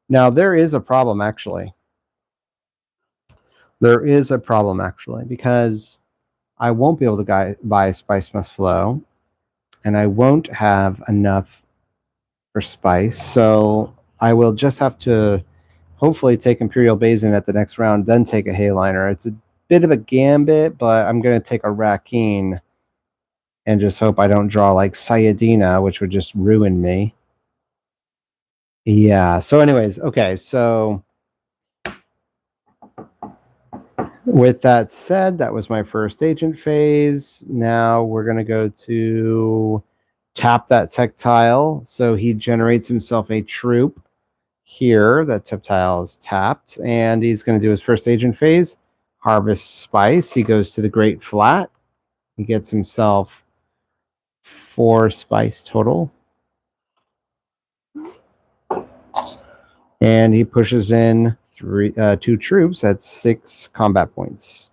Now, there is a problem, actually. There is a problem, actually, because I won't be able to buy Spice Must Flow, and I won't have enough for spice. So I will just have to hopefully take Imperial Basin at the next round, then take a Hayliner. It's a bit of a gambit, but I'm going to take a Rakeen and just hope I don't draw like Sayadina, which would just ruin me. Yeah. So anyways, okay. So with that said, that was my first agent phase. Now we're going to go to tap that tech tile. So he generates himself a troop here. That tech tile is tapped. And he's going to do his first agent phase. Harvest spice. He goes to the Great Flat. He gets himself 4 spice total. And he pushes in 2 troops at 6 combat points.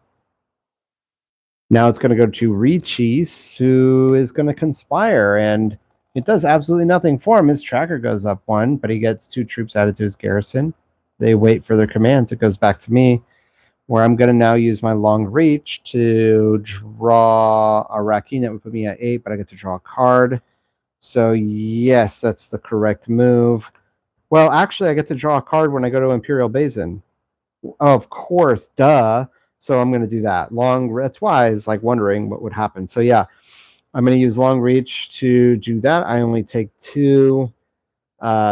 Now it's going to go to Reachis, who is going to conspire, and it does absolutely nothing for him. His tracker goes up 1, but he gets 2 troops added to his garrison. They wait for their commands. It goes back to me, where I'm going to now use my long reach to draw a Rakeen that would put me at 8, but I get to draw a card. So yes, that's the correct move. Well, actually, I get to draw a card when I go to Imperial Basin. Of course, duh. So I'm going to do that. That's why I was like wondering what would happen. So yeah, I'm going to use long reach to do that. I only take 2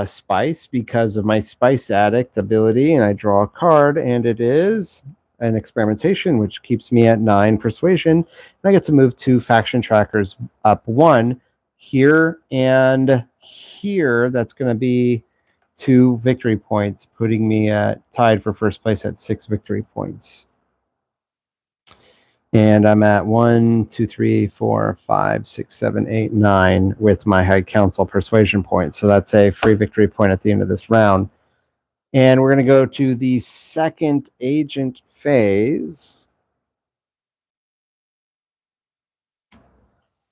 spice because of my spice addict ability, and I draw a card, and it is an experimentation, which keeps me at 9 persuasion. And I get to move 2 faction trackers up 1 here and here. That's going to be 2 victory points, putting me tied for first place at 6 victory points. And I'm at 1, 2, 3, 4, 5, 6, 7, 8, 9 with my High Council persuasion point. So that's a free victory point at the end of this round. And we're going to go to the second agent phase.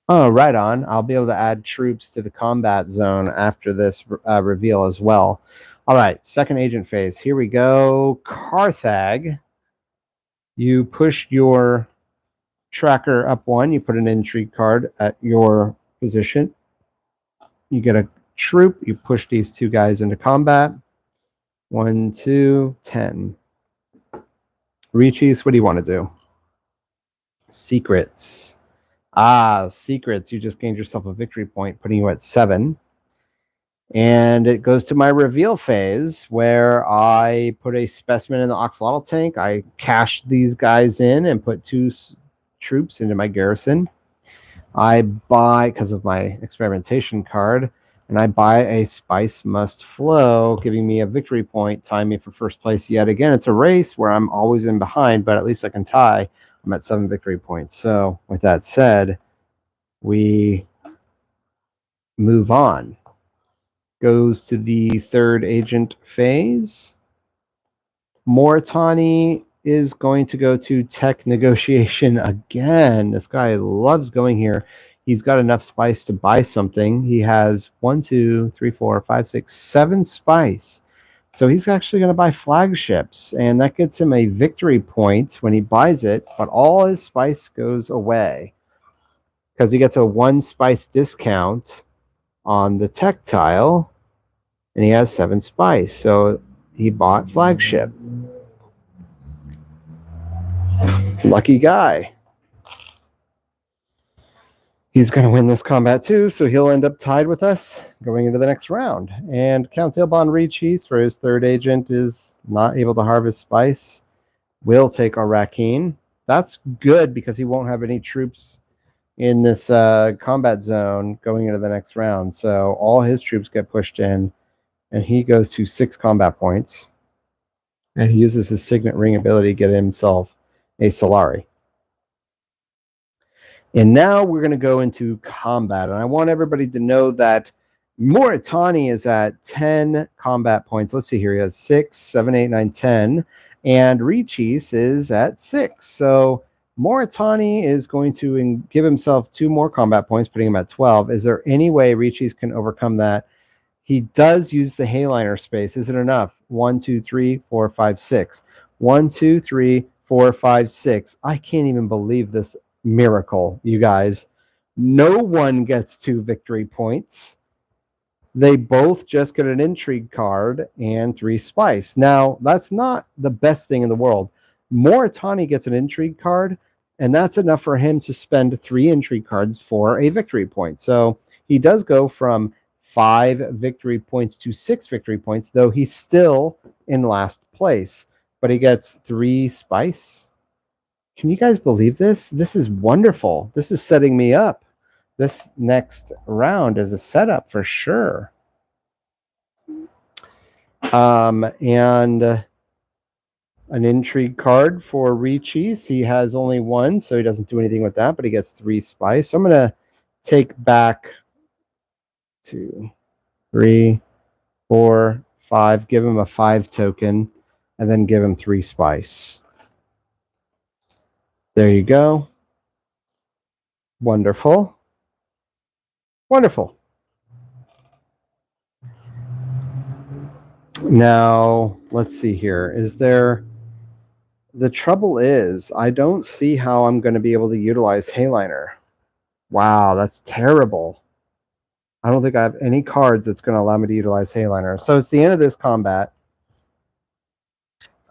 Oh, right on. I'll be able to add troops to the combat zone after this reveal as well. All right, second agent phase. Here we go. Carthag. You push your tracker up 1. You put an intrigue card at your position. You get a troop. You push these 2 guys into combat. 1, 2, 10. Reachies, what do you want to do? Secrets. Secrets. You just gained yourself a victory point, putting you at 7. And it goes to my reveal phase, where I put a specimen in the Oxalotl tank. I cash these guys in and put 2 troops into my garrison. I buy, because of my experimentation card, and I buy a Spice Must Flow, giving me a victory point, tying me for first place yet again. It's a race where I'm always in behind, but at least I can tie. I'm at 7 victory points. So with that said, we move on. Goes to the third agent phase. Moritani is going to go to tech negotiation again. This guy loves going here. He's got enough spice to buy something. He has 1, 2, 3, 4, 5, 6, 7 spice. So he's actually going to buy flagships, and that gets him a victory point when he buys it, but all his spice goes away because he gets a 1 spice discount on the tech tile, and he has 7 spice. So he bought flagship. Lucky guy. He's going to win this combat too, so he'll end up tied with us going into the next round. And Count Ilban Reachis, for his third agent, is not able to harvest spice. Will take our Rakeen. That's good because he won't have any troops in this combat zone going into the next round. So all his troops get pushed in, and he goes to 6 combat points. And he uses his Signet Ring ability to get himself a Solari. And now we're going to go into combat. And I want everybody to know that Moritani is at 10 combat points. Let's see here. He has 6, 7, 8, 9, 10. And Reachis is at 6. So Moritani is going to give himself 2 more combat points, putting him at 12. Is there any way Reachis can overcome that? He does use the Hayliner space. Is it enough? 1, 2, 3, 4, 5, 6. 1, 2, 3, 4, 5, 6. I can't even believe this miracle, you guys. No one gets 2 victory points. They both just get an intrigue card and 3 spice. Now, that's not the best thing in the world. Moritani gets an intrigue card, and that's enough for him to spend 3 intrigue cards for a victory point. So he does go from 5 victory points to 6 victory points, though he's still in last place. But he gets 3 spice. Can you guys believe this? This is wonderful. This is setting me up. This next round is a setup for sure. And an intrigue card for Riches. He has only 1, so he doesn't do anything with that, but he gets 3 spice. So I'm going to take back 2, 3, 4, 5, give him a 5 token, and then give him 3 spice. There you go. Wonderful. Wonderful. Now, let's see here. Is there... The trouble is, I don't see how I'm going to be able to utilize Hayliner. Wow, that's terrible. I don't think I have any cards that's going to allow me to utilize Hayliner. So it's the end of this combat.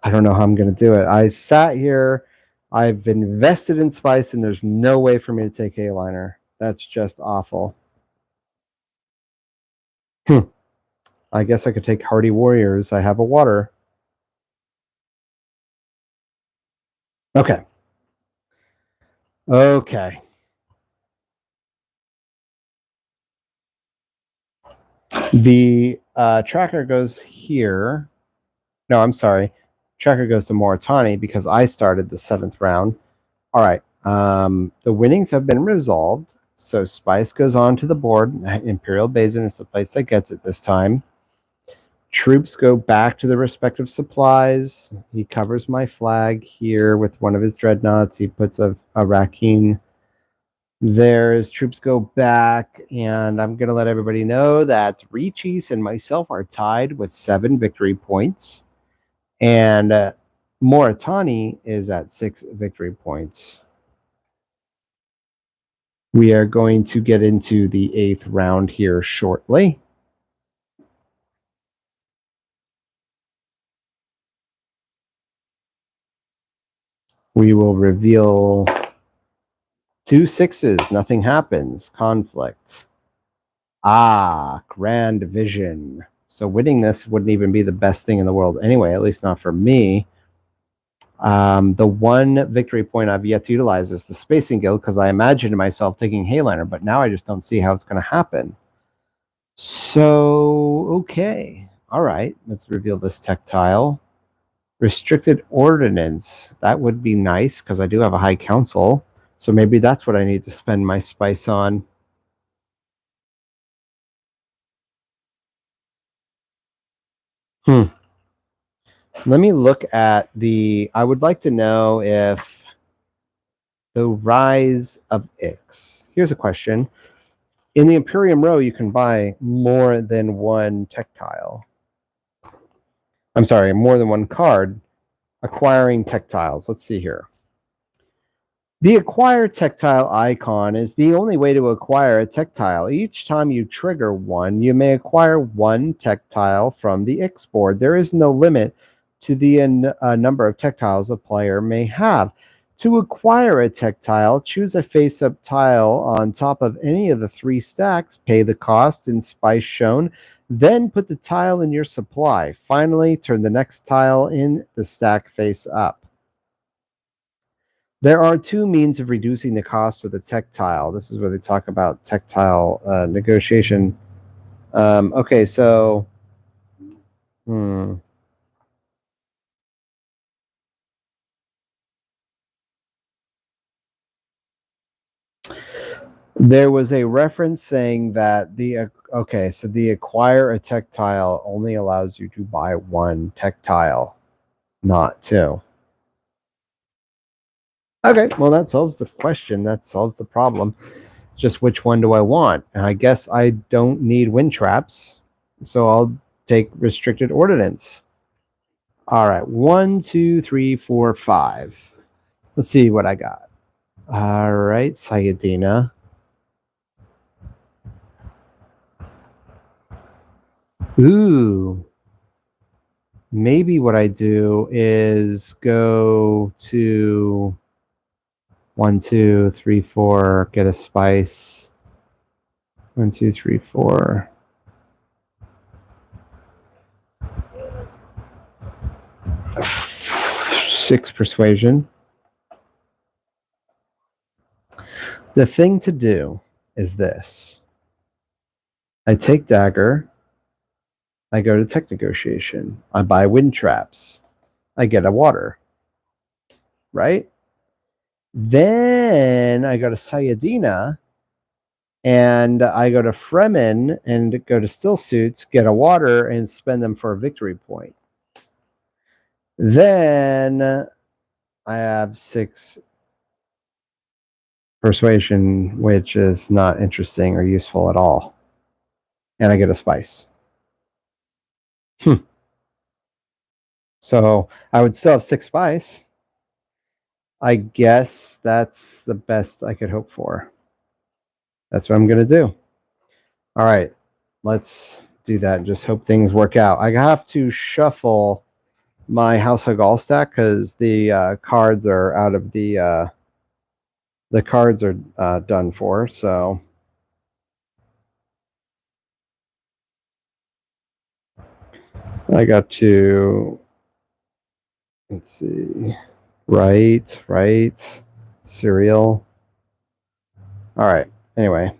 I don't know how I'm going to do it. I've sat here, I've invested in spice, and there's no way for me to take Hayliner. That's just awful. I guess I could take Hardy Warriors. I have a water. Okay. Okay. The tracker goes here. No, I'm sorry. Tracker goes to Moritani because I started the 7th round. All right. The winnings have been resolved. So Spice goes on to the board. Imperial Basin is the place that gets it this time. Troops go back to the respective supplies. He covers my flag here with one of his dreadnoughts. He puts a Rakeen there. His troops go back, and I'm going to let everybody know that Riches and myself are tied with 7 victory points. And Moritani is at 6 victory points. We are going to get into the 8th round here shortly. We will reveal 2 6s. Nothing happens. Conflict. Grand vision. So winning this wouldn't even be the best thing in the world anyway, at least not for me. The 1 victory point I've yet to utilize is the Spacing Guild, because I imagined myself taking Hayliner, but now I just don't see how it's going to happen. So, okay. All right. Let's reveal this tech tile. Restricted Ordnance. That would be nice, because I do have a High Council. So maybe that's what I need to spend my spice on. Let me look at the... I would like to know if the Rise of Ix. Here's a question. In the Imperium row, you can buy more than 1 tech tile. I'm sorry, more than 1 card. Acquiring tech tiles. Let's see here. The Acquire Tech Tile icon is the only way to acquire a tech tile. Each time you trigger one, you may acquire 1 tech tile from the Ix board. There is no limit to the number of tech tiles a player may have. To acquire a tech tile, choose a face-up tile on top of any of the 3 stacks, pay the cost in spice shown, then put the tile in your supply. Finally, turn the next tile in the stack face up. There are 2 means of reducing the cost of the tech tile. This is where they talk about tech tile negotiation. Okay, so... There was a reference saying that the... Okay, so the acquire a tech tile only allows you to buy 1 tech tile, not 2. Okay, well, that solves the question. That solves the problem. Just which one do I want? And I guess I don't need wind traps, so I'll take Restricted Ordnance. All right, 1, 2, 3, 4, 5. Let's see what I got. All right, Sayadina. Ooh. Maybe what I do is go to 1, 2, 3, 4, get a spice. 1, 2, 3, 4. 6 persuasion. The thing to do is this. I take dagger. I go to tech negotiation. I buy wind traps. I get a water. Right? Then I go to Sayadina and I go to Fremen and go to Still Suits, get a water, and spend them for a victory point. Then I have 6 persuasion, which is not interesting or useful at all. And I get a spice. So I would still have 6 spice. I guess that's the best I could hope for. That's what I'm going to do. All right, let's do that and just hope things work out. I have to shuffle my House of Gaul stack because the cards are out of the cards are done for. So I got to, let's see, right, cereal. All right, anyway.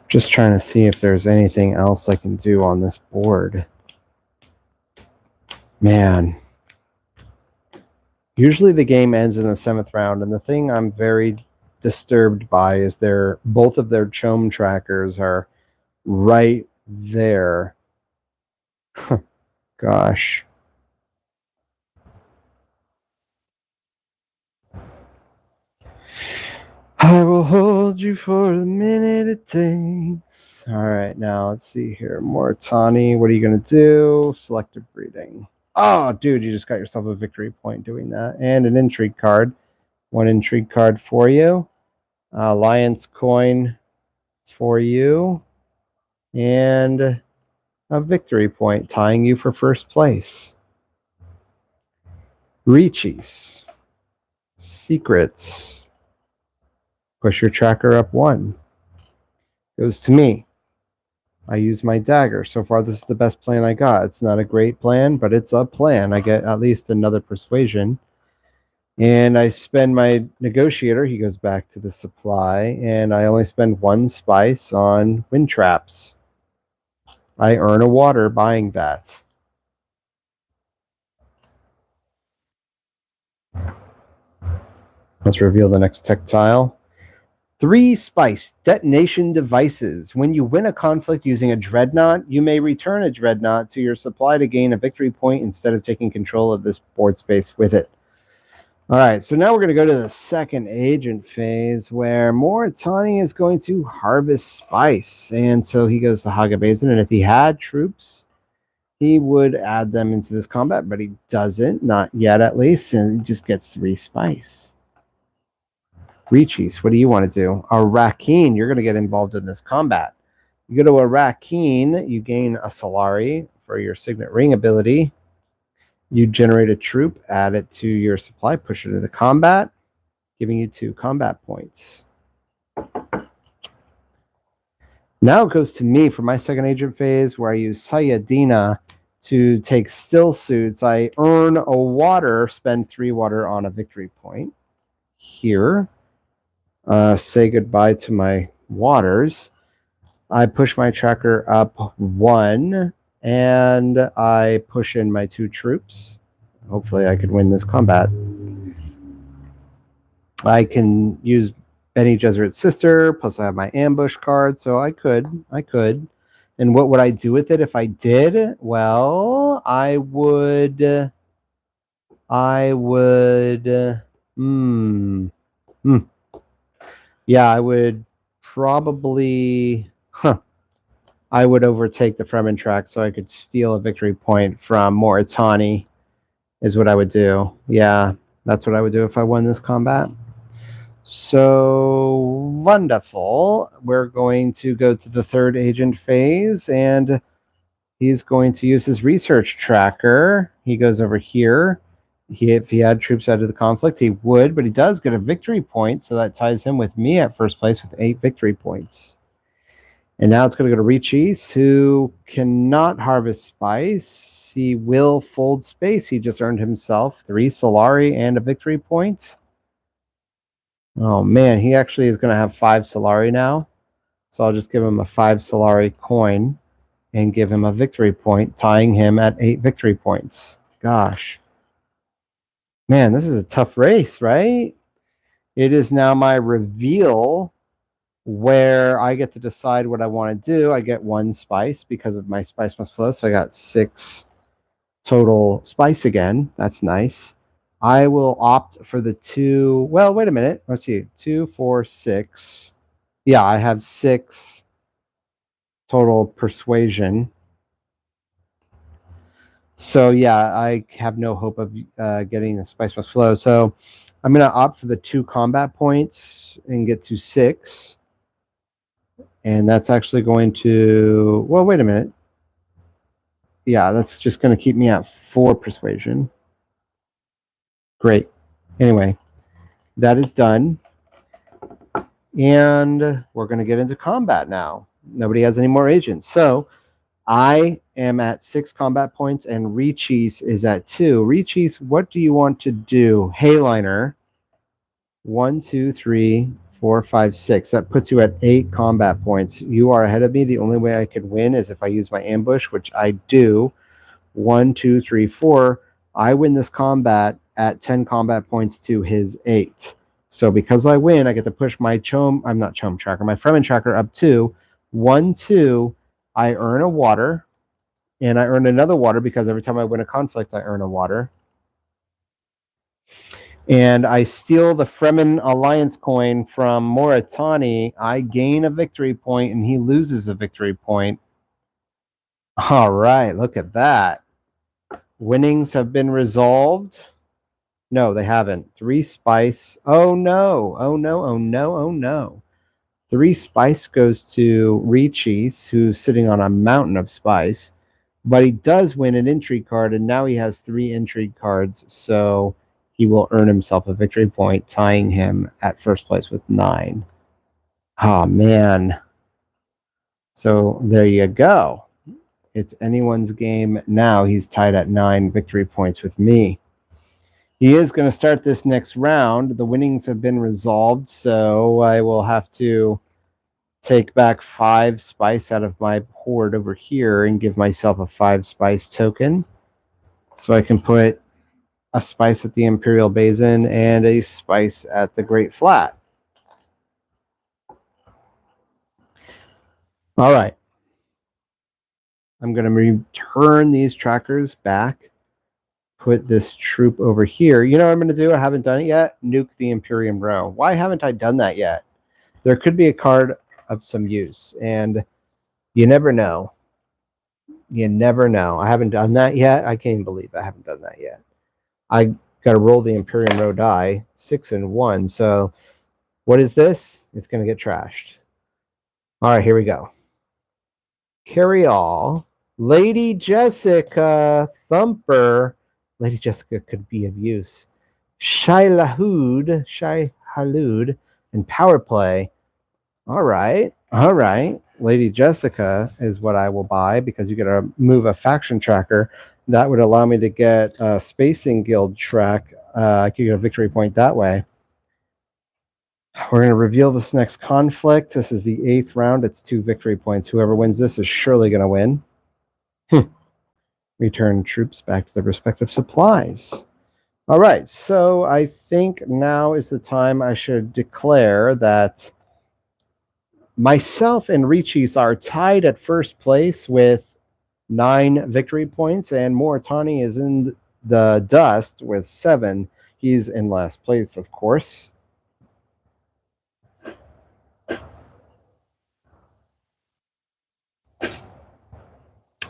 Just trying to see if there's anything else I can do on this board. Man. Usually the game ends in the 7th round, and the thing I'm very disturbed by is both of their Chome trackers are right there. Gosh. I will hold you for the minute it takes. All right, now let's see here. Moritani, what are you going to do? Selective breeding. Oh, dude, you just got yourself a victory point doing that. And an intrigue card. 1 intrigue card for you. Alliance coin for you. And a victory point tying you for first place. Reachies. Secrets. Push your tracker up 1. Goes to me. I use my dagger. So far, this is the best plan I got. It's not a great plan, but it's a plan. I get at least another persuasion. And I spend my negotiator. He goes back to the supply. And I only spend 1 spice on wind traps. I earn a water buying that. Let's reveal the next tech tile. 3 spice detonation devices. When you win a conflict using a dreadnought, you may return a dreadnought to your supply to gain a victory point instead of taking control of this board space with it. All right, so now we're going to go to the second agent phase where Moritani is going to harvest spice. And so he goes to Hagabazin, and if he had troops, he would add them into this combat, but he doesn't, not yet at least, and he just gets 3 spice. Reachies, what do you want to do? Arakeen, you're going to get involved in this combat. You go to Arakeen, you gain a Solari for your Signet Ring ability. You generate a troop, add it to your supply, push it into combat, giving you 2 combat points. Now it goes to me for my second agent phase where I use Sayadina to take Still Suits. I earn a water, spend 3 water on a victory point. Here. Say goodbye to my waters. I push my tracker up 1, and I push in my 2 troops. Hopefully I could win this combat. I can use Bene Gesserit's sister, plus I have my ambush card, so I could. And what would I do with it if I did? Well, I would... Yeah, I would probably... I would overtake the Fremen track so I could steal a victory point from Moritani, is what I would do. Yeah, that's what I would do if I won this combat. So, wonderful. We're going to go to the third agent phase, and he's going to use his research tracker. He goes over here. If he had troops out of the conflict, he would, but he does get a victory point, so that ties him with me at first place with 8 victory points. And now it's going to go to Richeese, who cannot harvest spice. He will fold space. He just earned himself 3 Solari and a victory point. Oh man, he actually is going to have 5 Solari now. So I'll just give him a 5 Solari coin and give him a victory point, tying him at 8 victory points. Gosh. Man, this is a tough race, right? It is now my reveal where I get to decide what I want to do. I get 1 spice because of my spice must flow. So I got 6 total spice again. That's nice. I will opt for the 2. Well, wait a minute. Let's see. 2, 4, 6. Yeah, I have 6 total persuasion. So yeah, I have no hope of getting the spice must flow. So I'm going to opt for the 2 combat points and get to 6. And that's actually going to, well, wait a minute. Yeah, that's just going to keep me at 4 persuasion. Great. Anyway, that is done. And we're going to get into combat now. Nobody has any more agents. So I am at 6 combat points and Richeese is at 2. Richeese, what do you want to do? Hayliner. 1, 2, 3, 4, 5, 6. That puts you at 8 combat points. You are ahead of me. The only way I could win is if I use my ambush, which I do. 1, 2, 3, 4. I win this combat at 10 combat points to his 8. So because I win, I get to push my tracker, my Fremen tracker up to 1, 2. I earn a water, and I earn another water because every time I win a conflict, I earn a water. And I steal the Fremen Alliance coin from Moritani. I gain a victory point, and he loses a victory point. All right, look at that. Winnings have been resolved. No, they haven't. 3 spice. Oh, no. Oh, no. Oh, no. Oh, no. 3 spice goes to Richeese, who's sitting on a mountain of spice. But he does win an intrigue card, and now he has 3 intrigue cards. So he will earn himself a victory point, tying him at first place with 9. Oh, man. So there you go. It's anyone's game now. He's tied at 9 victory points with me. He is going to start this next round. The winnings have been resolved, so I will have to take back 5 spice out of my hoard over here and give myself a 5 spice token. So I can put a spice at the Imperial Basin and a spice at the Great Flat. All right. I'm going to return these trackers back. Put this troop over here. You know what I'm going to do? I haven't done it yet. Nuke the Imperium Row. Why haven't I done that yet? There could be a card of some use, and you never know. You never know. I haven't done that yet. I can't even believe I haven't done that yet. I got to roll the Imperium Row die, 6 and 1. So what is this? It's going to get trashed. All right, here we go. Carry all. Lady Jessica, Thumper. Lady Jessica could be of use. Shai-Hulud, and Power Play. All right. Lady Jessica is what I will buy because you get to move a faction tracker. That would allow me to get a Spacing Guild track. I could get a victory point that way. We're going to reveal this next conflict. This is the 8th round. It's 2 victory points. Whoever wins this is surely going to win. Return troops back to their respective supplies. All right, so I think now is the time I should declare that myself and Richeese are tied at first place with 9 victory points, and Moritani is in the dust with 7. He's in last place, of course.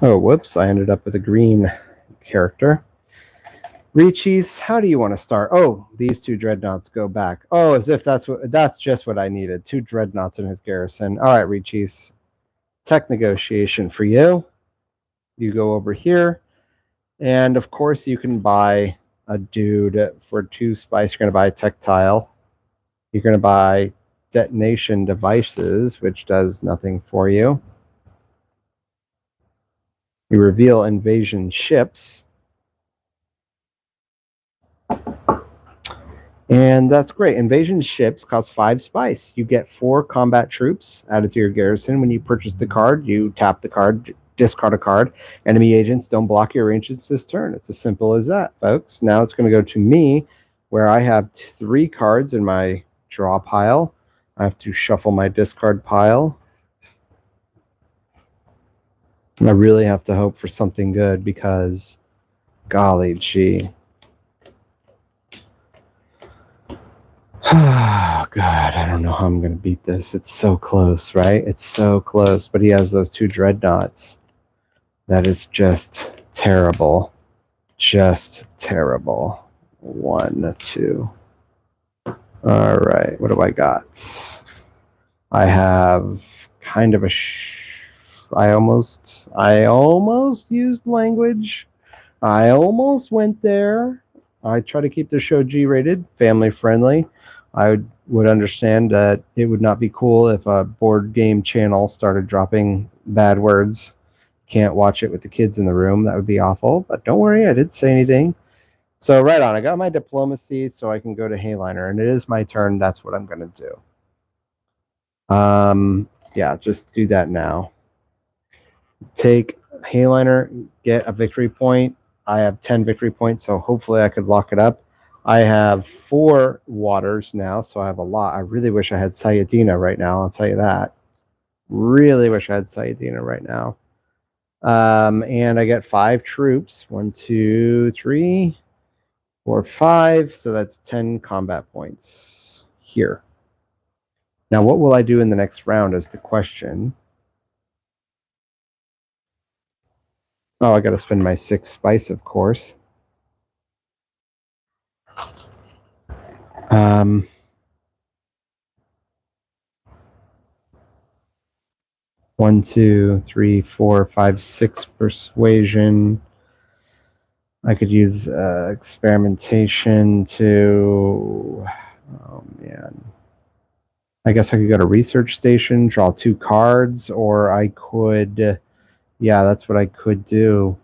Oh, whoops, I ended up with a green character. Richeese, how do you want to start? Oh, these 2 dreadnoughts go back. Oh, as if that's just what I needed. 2 dreadnoughts in his garrison. All right, Richeese. Tech negotiation for you. You go over here. And of course, you can buy a dude for 2 spice. You're going to buy a tech tile. You're going to buy detonation devices, which does nothing for you. You reveal invasion ships. And that's great. Invasion ships cost 5 spice. You get 4 combat troops added to your garrison. When you purchase the card, you tap the card, discard a card. Enemy agents don't block your agents this turn. It's as simple as that, folks. Now it's going to go to me, where I have 3 cards in my draw pile. I have to shuffle my discard pile. I really have to hope for something good because, golly gee. Oh, God, I don't know how I'm going to beat this. It's so close, right? It's so close, but he has those 2 dreadnoughts. That is just terrible. Just terrible. 1, 2. All right, what do I got? I have kind of a... I almost used language. I almost went there. I try to keep the show G-rated, family friendly. I would understand that it would not be cool if a board game channel started dropping bad words. Can't watch it with the kids in the room. That would be awful. But don't worry, I didn't say anything. So right on, I got my diplomacy so I can go to Hayliner, and it is my turn. That's what I'm going to do. Yeah, just do that now. Take Hayliner, get a victory point. I have 10 victory points, so hopefully I could lock it up. I have 4 waters now, so I have a lot. I really wish I had Sayadina right now, I'll tell you that. Really wish I had Sayadina right now. And I get 5 troops. 1, 2, 3, 4, 5. So that's 10 combat points here. Now, what will I do in the next round is the question. Oh, I got to spend my 6 spice, of course. 1, 2, 3, 4, 5, 6 persuasion. I could use experimentation to... Oh, man. I guess I could go to research station, draw 2 cards, or I could... Yeah, that's what I could do.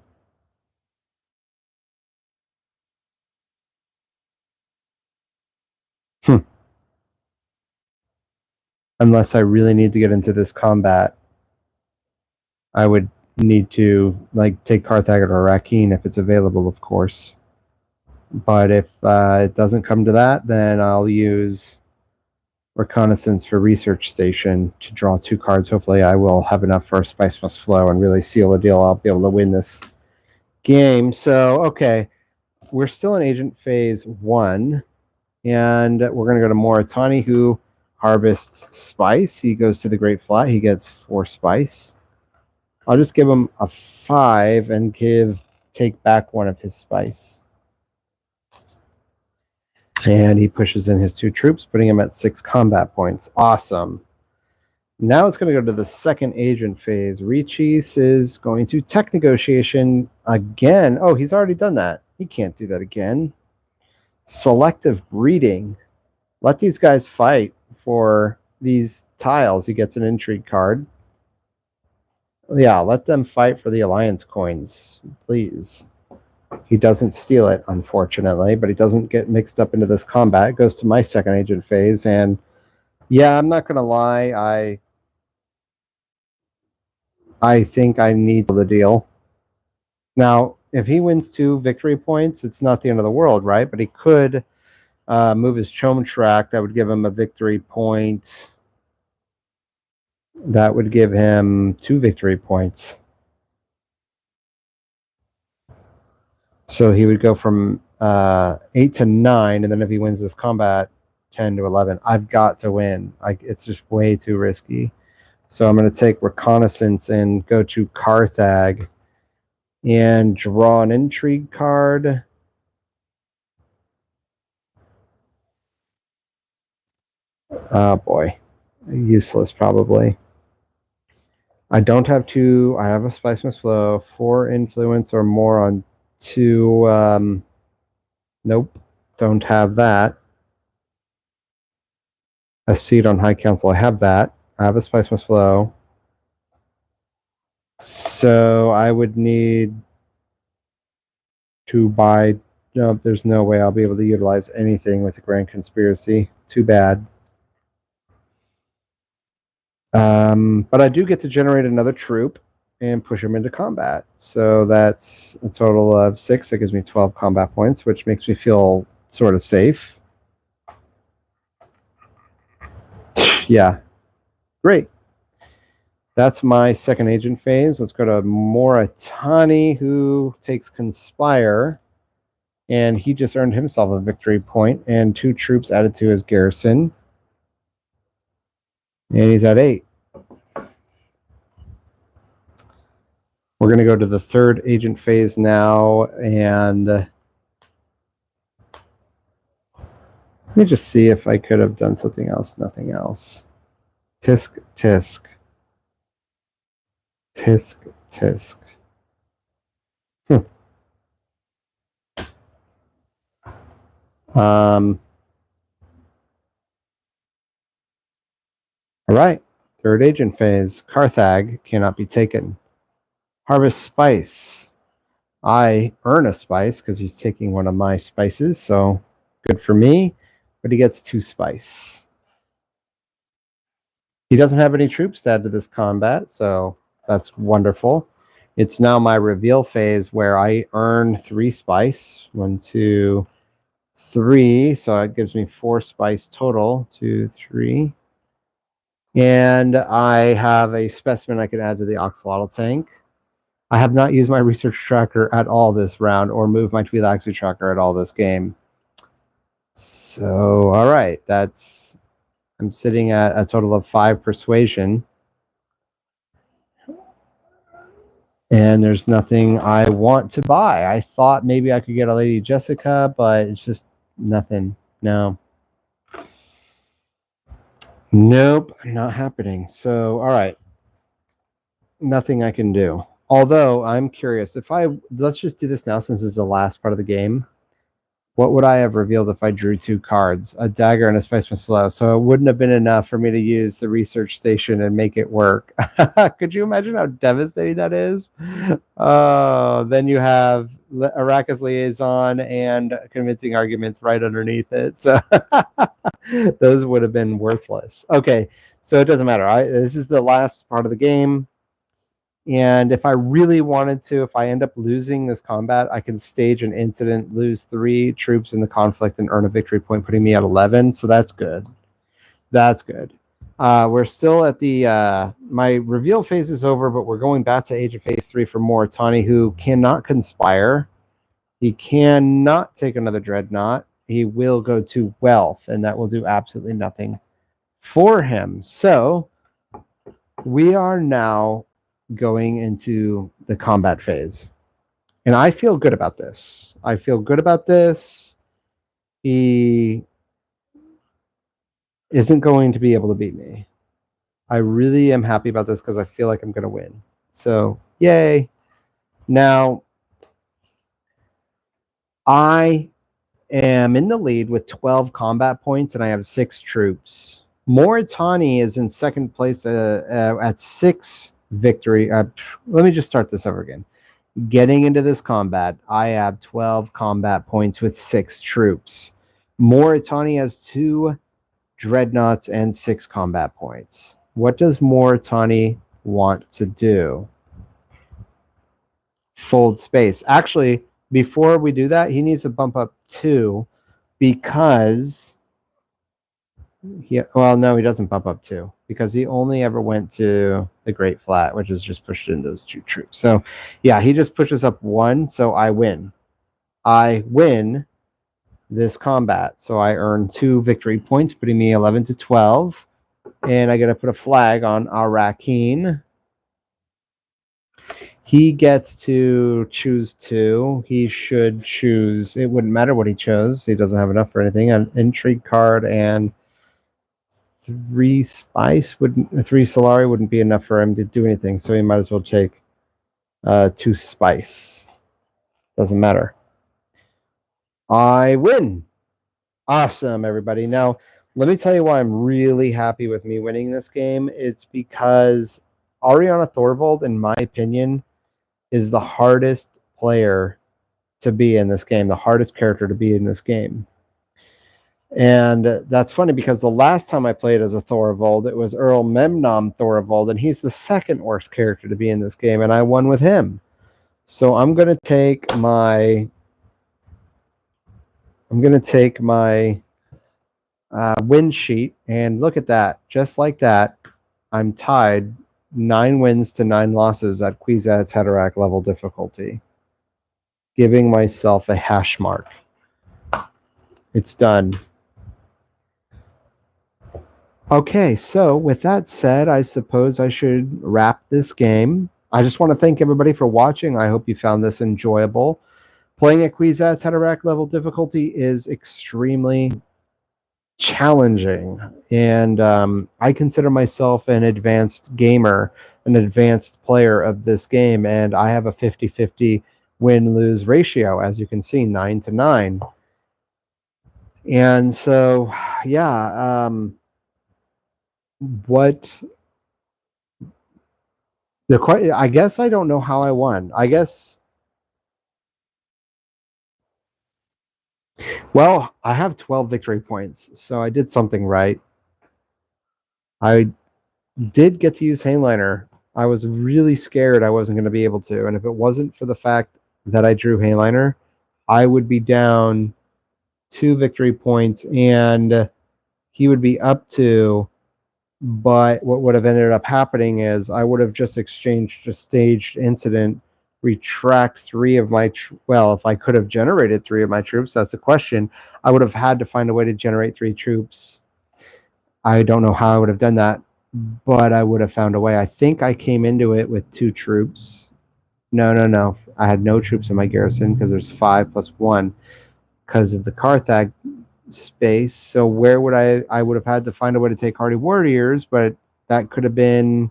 Unless I really need to get into this combat, I would need to take Carthage or Rakeen if it's available, of course. But if it doesn't come to that, then I'll use Reconnaissance for Research Station to draw 2 cards. Hopefully I will have enough for a Spice Must Flow and really seal the deal. I'll be able to win this game. So, okay. We're still in Agent Phase 1. And we're going to go to Moritani, who harvests spice. He goes to the Great Flat. He gets 4 spice. I'll just give him a 5 and take back 1 of his spice. And he pushes in his 2 troops, putting him at 6 combat points. Awesome. Now it's going to go to the second agent phase. Richis is going to tech negotiation again. Oh, he's already done that. He can't do that again. Selective breeding. Let these guys fight for these tiles. He gets an intrigue card. Yeah, let them fight for the alliance coins, please. He doesn't steal it, unfortunately, but he doesn't get mixed up into this combat. It goes to my second agent phase, and yeah, I'm not going to lie. I think I need the deal. Now, if he wins 2 victory points, it's not the end of the world, right? But he could move his Chom track. That would give him a victory point. That would give him 2 victory points. So he would go from 8 to 9, and then if he wins this combat, 10 to 11. I've got to win. It's just way too risky. So I'm going to take Reconnaissance and go to Carthage and draw an intrigue card. Oh, boy. Useless, probably. I don't have 2. I have a Spice Must Flow, 4 influence or more on 2. Nope. Don't have that. a seat on High Council. I have that. I have a Spice Must Flow. So I would need to buy. No, there's no way I'll be able to utilize anything with the Grand Conspiracy. Too bad. But I do get to generate another troop and push them into combat. So that's a total of 6. That gives me 12 combat points, which makes me feel sort of safe. Yeah. Great. That's my second agent phase. Let's go to Moritani, who takes Conspire. And he just earned himself a victory point and 2 troops added to his garrison. And he's at 8. We're going to go to the third agent phase now, and let me just see if I could have done something else. Nothing else. Tisk, tisk. Tisk, tisk. All right. Third agent phase. Carthag cannot be taken. Harvest spice. I earn a spice because he's taking one of my spices, so good for me. But he gets 2 spice. He doesn't have any troops to add to this combat, so that's wonderful. It's now my reveal phase where I earn 3 spice. 1, 2, 3. So it gives me 4 spice total. 2, 3. And I have a specimen I can add to the Oxalotl tank. I have not used my research tracker at all this round or moved my Twi'lexu tracker at all this game. So, all right, I'm sitting at a total of 5 persuasion. And there's nothing I want to buy. I thought maybe I could get a Lady Jessica, but it's just nothing. No. Nope, not happening. So, all right. Nothing I can do. Although I'm curious, let's just do this now since it's the last part of the game. What would I have revealed if I drew 2 cards, a dagger and a Spice Must Flow? So it wouldn't have been enough for me to use the research station and make it work. Could you imagine how devastating that is? Then you have Arrakis Liaison and Convincing Arguments right underneath it. So those would have been worthless. Okay, so it doesn't matter. This is the last part of the game. And if I really wanted to, if I end up losing this combat, I can stage an incident, lose 3 troops in the conflict, and earn a victory point, putting me at 11. So that's good. That's good. We're still at the... my reveal phase is over, but we're going back to Agent Phase 3 for Moritani, who cannot conspire. He cannot take another Dreadnought. He will go to Wealth, and that will do absolutely nothing for him. So we are now going into the combat phase. And I feel good about this. He isn't going to be able to beat me. I really am happy about this because I feel like I'm going to win. So, yay. Now, I am in the lead with 12 combat points and I have 6 troops. Moritani is in second place at 6 victory. Let me just start this over again. Getting into this combat, I have 12 combat points with 6 troops. Moritani has 2 dreadnoughts and 6 combat points. What does Moritani want to do? Fold space. Actually, before we do that, he needs to bump up 2 because... well, no, he doesn't bump up 2 because he only ever went to the Great Flat, which is just pushed in those 2 troops. So, yeah, he just pushes up 1, so I win. I win this combat, so I earn 2 victory points, putting me 11 to 12, and I got to put a flag on Arrakeen. He gets to choose 2. He should choose... It wouldn't matter what he chose. He doesn't have enough for anything. An intrigue card and 3 spice 3 Solari wouldn't be enough for him to do anything, so he might as well take 2 spice. Doesn't matter. I win. Awesome, everybody. Now, Let me tell you why I'm really happy with me winning this game. It's because Ariana Thorvald, in my opinion, is the hardest player to be in this game, the hardest character to be in this game. And that's funny because the last time I played as a Thorvald, it was Earl Memnon Thorvald, and he's the second worst character to be in this game, and I won with him. So I'm going to take my win sheet, and look at that. Just like that, I'm tied 9 wins to 9 losses at Kwisatz Haderach level difficulty, giving myself a hash mark. It's done. Okay, so with that said, I suppose I should wrap this game. I just want to thank everybody for watching. I hope you found this enjoyable. Playing at Kwisatz Haderach level difficulty is extremely challenging, and I consider myself an advanced gamer, an advanced player of this game, and I have a 50-50 win-lose ratio, as you can see, 9 to 9. And so, yeah, I guess I don't know how I won. I guess, well, I have 12 victory points, so I did something right. I did get to use Hainliner. I was really scared I wasn't going to be able to, and if it wasn't for the fact that I drew Hainliner, I would be down 2 victory points, and he would be up 2. But what would have ended up happening is I would have just exchanged a staged incident, retract 3 of my well, if I could have generated 3 of my troops, that's a question. I would have had to find a way to generate 3 troops. I don't know how I would have done that, but I would have found a way. I think I came into it with 2 troops. No. I had no troops in my garrison because there's 5 plus 1 because of the Carthag space. So where would I would have had to find a way to take hardy warriors, but that could have been,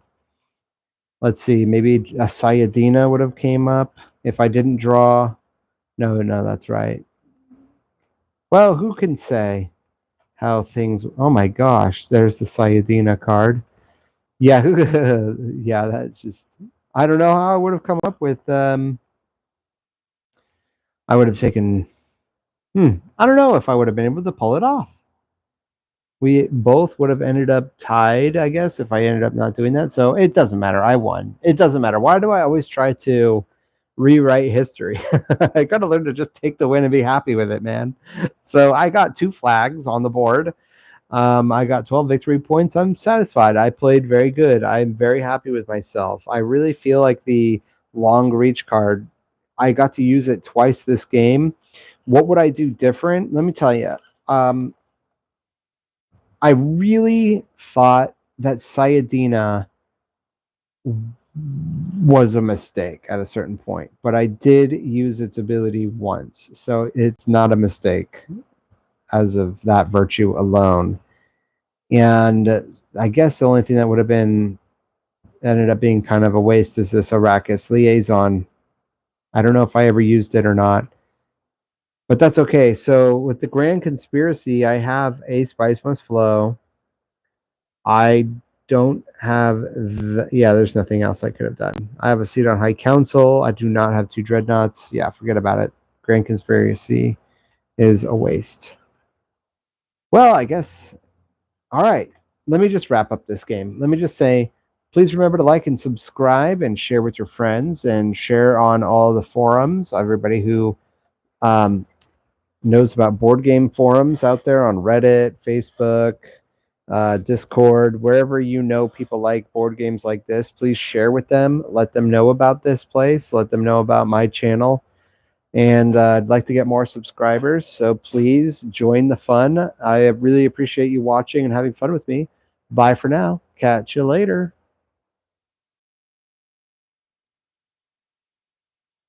let's see, maybe a Sayadina would have came up if I didn't draw. No, that's right. Well, who can say how things, oh my gosh, there's the Sayadina card. Yeah, yeah, that's just, I don't know how I would have come up with, I would have taken, I don't know if I would have been able to pull it off. We both would have ended up tied, I guess, if I ended up not doing that. So it doesn't matter. I won. It doesn't matter. Why do I always try to rewrite history? I got to learn to just take the win and be happy with it, man. So I got 2 flags on the board. I got 12 victory points. I'm satisfied. I played very good. I'm very happy with myself. I really feel like the long reach card, I got to use it twice this game. What would I do different? Let me tell you. I really thought that Sayadina was a mistake at a certain point, but I did use its ability once, so it's not a mistake as of that virtue alone. And I guess the only thing that would have been ended up being kind of a waste is this Arrakis Liaison. I don't know if I ever used it or not, but that's okay. So with the Grand Conspiracy, I have a Spice Must Flow. I don't have there's nothing else I could have done. I have a seat on High Council. I do not have 2 dreadnoughts. Yeah, forget about it. Grand Conspiracy is a waste. Well, I guess, all right. Let me just wrap up this game. Let me just say, please remember to like and subscribe and share with your friends and share on all the forums. Everybody who knows about board game forums out there on Reddit, Facebook, Discord, wherever you know people like board games like this, please share with them. Let them know about this place. Let them know about my channel. And I'd like to get more subscribers, so please join the fun. I really appreciate you watching and having fun with me. Bye for now. Catch you later.